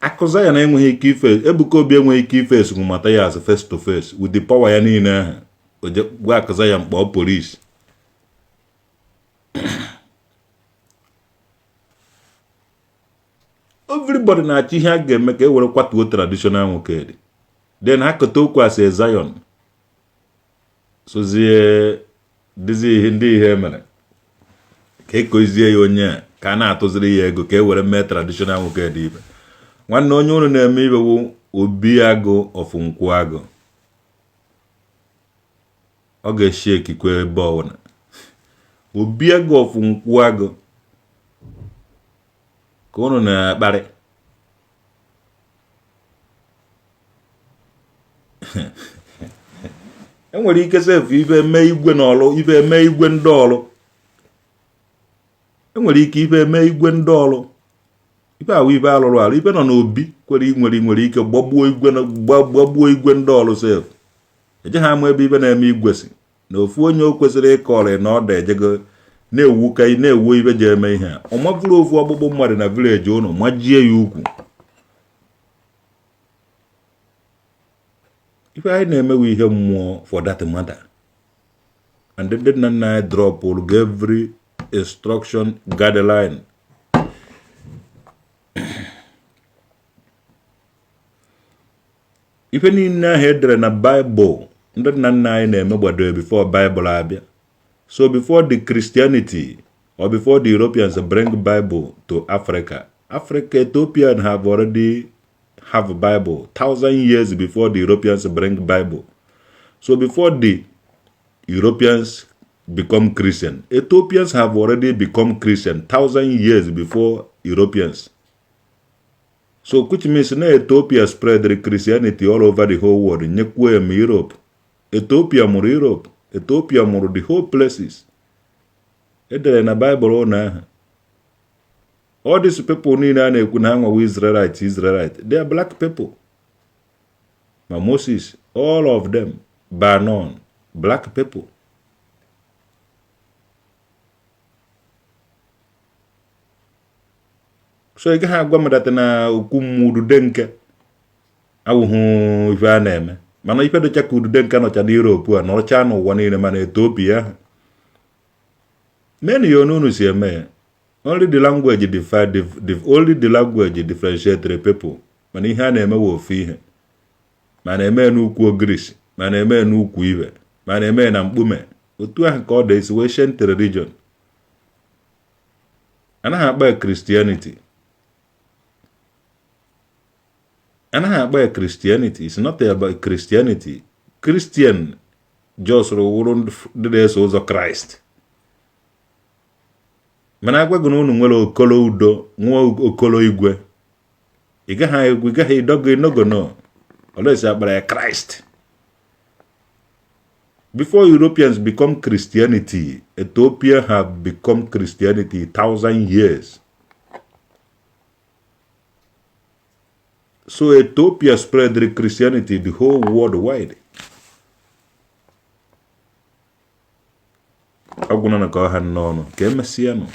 Akụza ya na enweghị ike ife, Ebuka Obi enweghị ike ife esogumata ya as face to face with the power ya niile ahụ. Oje gwa akụza ya mkpọ police. Everybody na-achị ihe a ga-eme ka e were kwatuo traditional nwoke dị. Then ha kote okwu asị Zion. Sozie dizi ndị ihe mere. Ka ekozie ya onye a, ka a na-atụziri ya ego ka e were mee traditional nwoke dị ibe. Nwanne onye unu na-eme ibe bụ Obiagụ ofu Nkwuagụ. Ọ ga-eshi ekikwe ebe ọwụna. Obiagụ ofu Nkwuagụ ka unu na-akparị. Enwere ike sef ibe eme igwe n'ọlụ, ibe eme igwe ndị ọlụ. Enwere ike ibe eme igwe ndị ọlụ. Ibe ahụ ibe alụrụ alụ, ibe nọ n'obi nwere ike gbagbuo igwe ndị ọlụ sef. Eje ha ama ebe ibe na-eme igwe si. Na ofu onye o kwesịrị ịkọrị na ọ da ejego na-ewu ibe ji eme ihe a. Ọ mavụrụ ofu ọgbụgbụ mmadụ na village ụnụ majie ya ukwu. Ibe anyị na-emewe ihe mmụọ for that matter. And ndị nna nna anyị drop every instruction guideline. Ife niile ahụ edere na Bible, ndị nna nna anyị na-eme gbado before Bible abịa. So before the Christianity or before the Europeans bring Bible to Africa, Ethiopians have already have a Bible 1,000 years before the Europeans bring Bible. So before the Europeans become Christian, Ethiopians have already become Christian 1,000 years before Europeans. So which means na Ethiopia spread the Christianity all over the whole world. Nyekwe m Europe. Ethiopia mụrụ Europe. Ethiopia mụrụ the whole places. Edere na Bible ọ na aha. All these people Israelite, they are black people. But Moses, all of them, bar none, black people. So you can go that na ukumudu denke awuhu ife a na-eme mana ife docha ka udu denke nọcha na Europe a nọcha n'ụwa niile mana Ethiopia many onunu si eme only the language differentiate the people mana ihe a na-eme wo ofu ihe mana eme n'ukwu Greece mana eme n'ukwu iwe mana eme na mkpume otu ahụ ka ọ dị isi ancient religion anaghị akpa Christianity. Christianity. It's not about Christianity. Christian just wouldn't do this also Christ. Managwa gununu nwere okolo udo, nwa okolo igwe. Igaghị dogo no. Unless about Christ. Before Europeans become Christianity, Ethiopia have become Christianity 1,000 years. So Ethiopia spread the Christianity the whole worldwide. Aguna na ka ha nọ no, ka emesiano.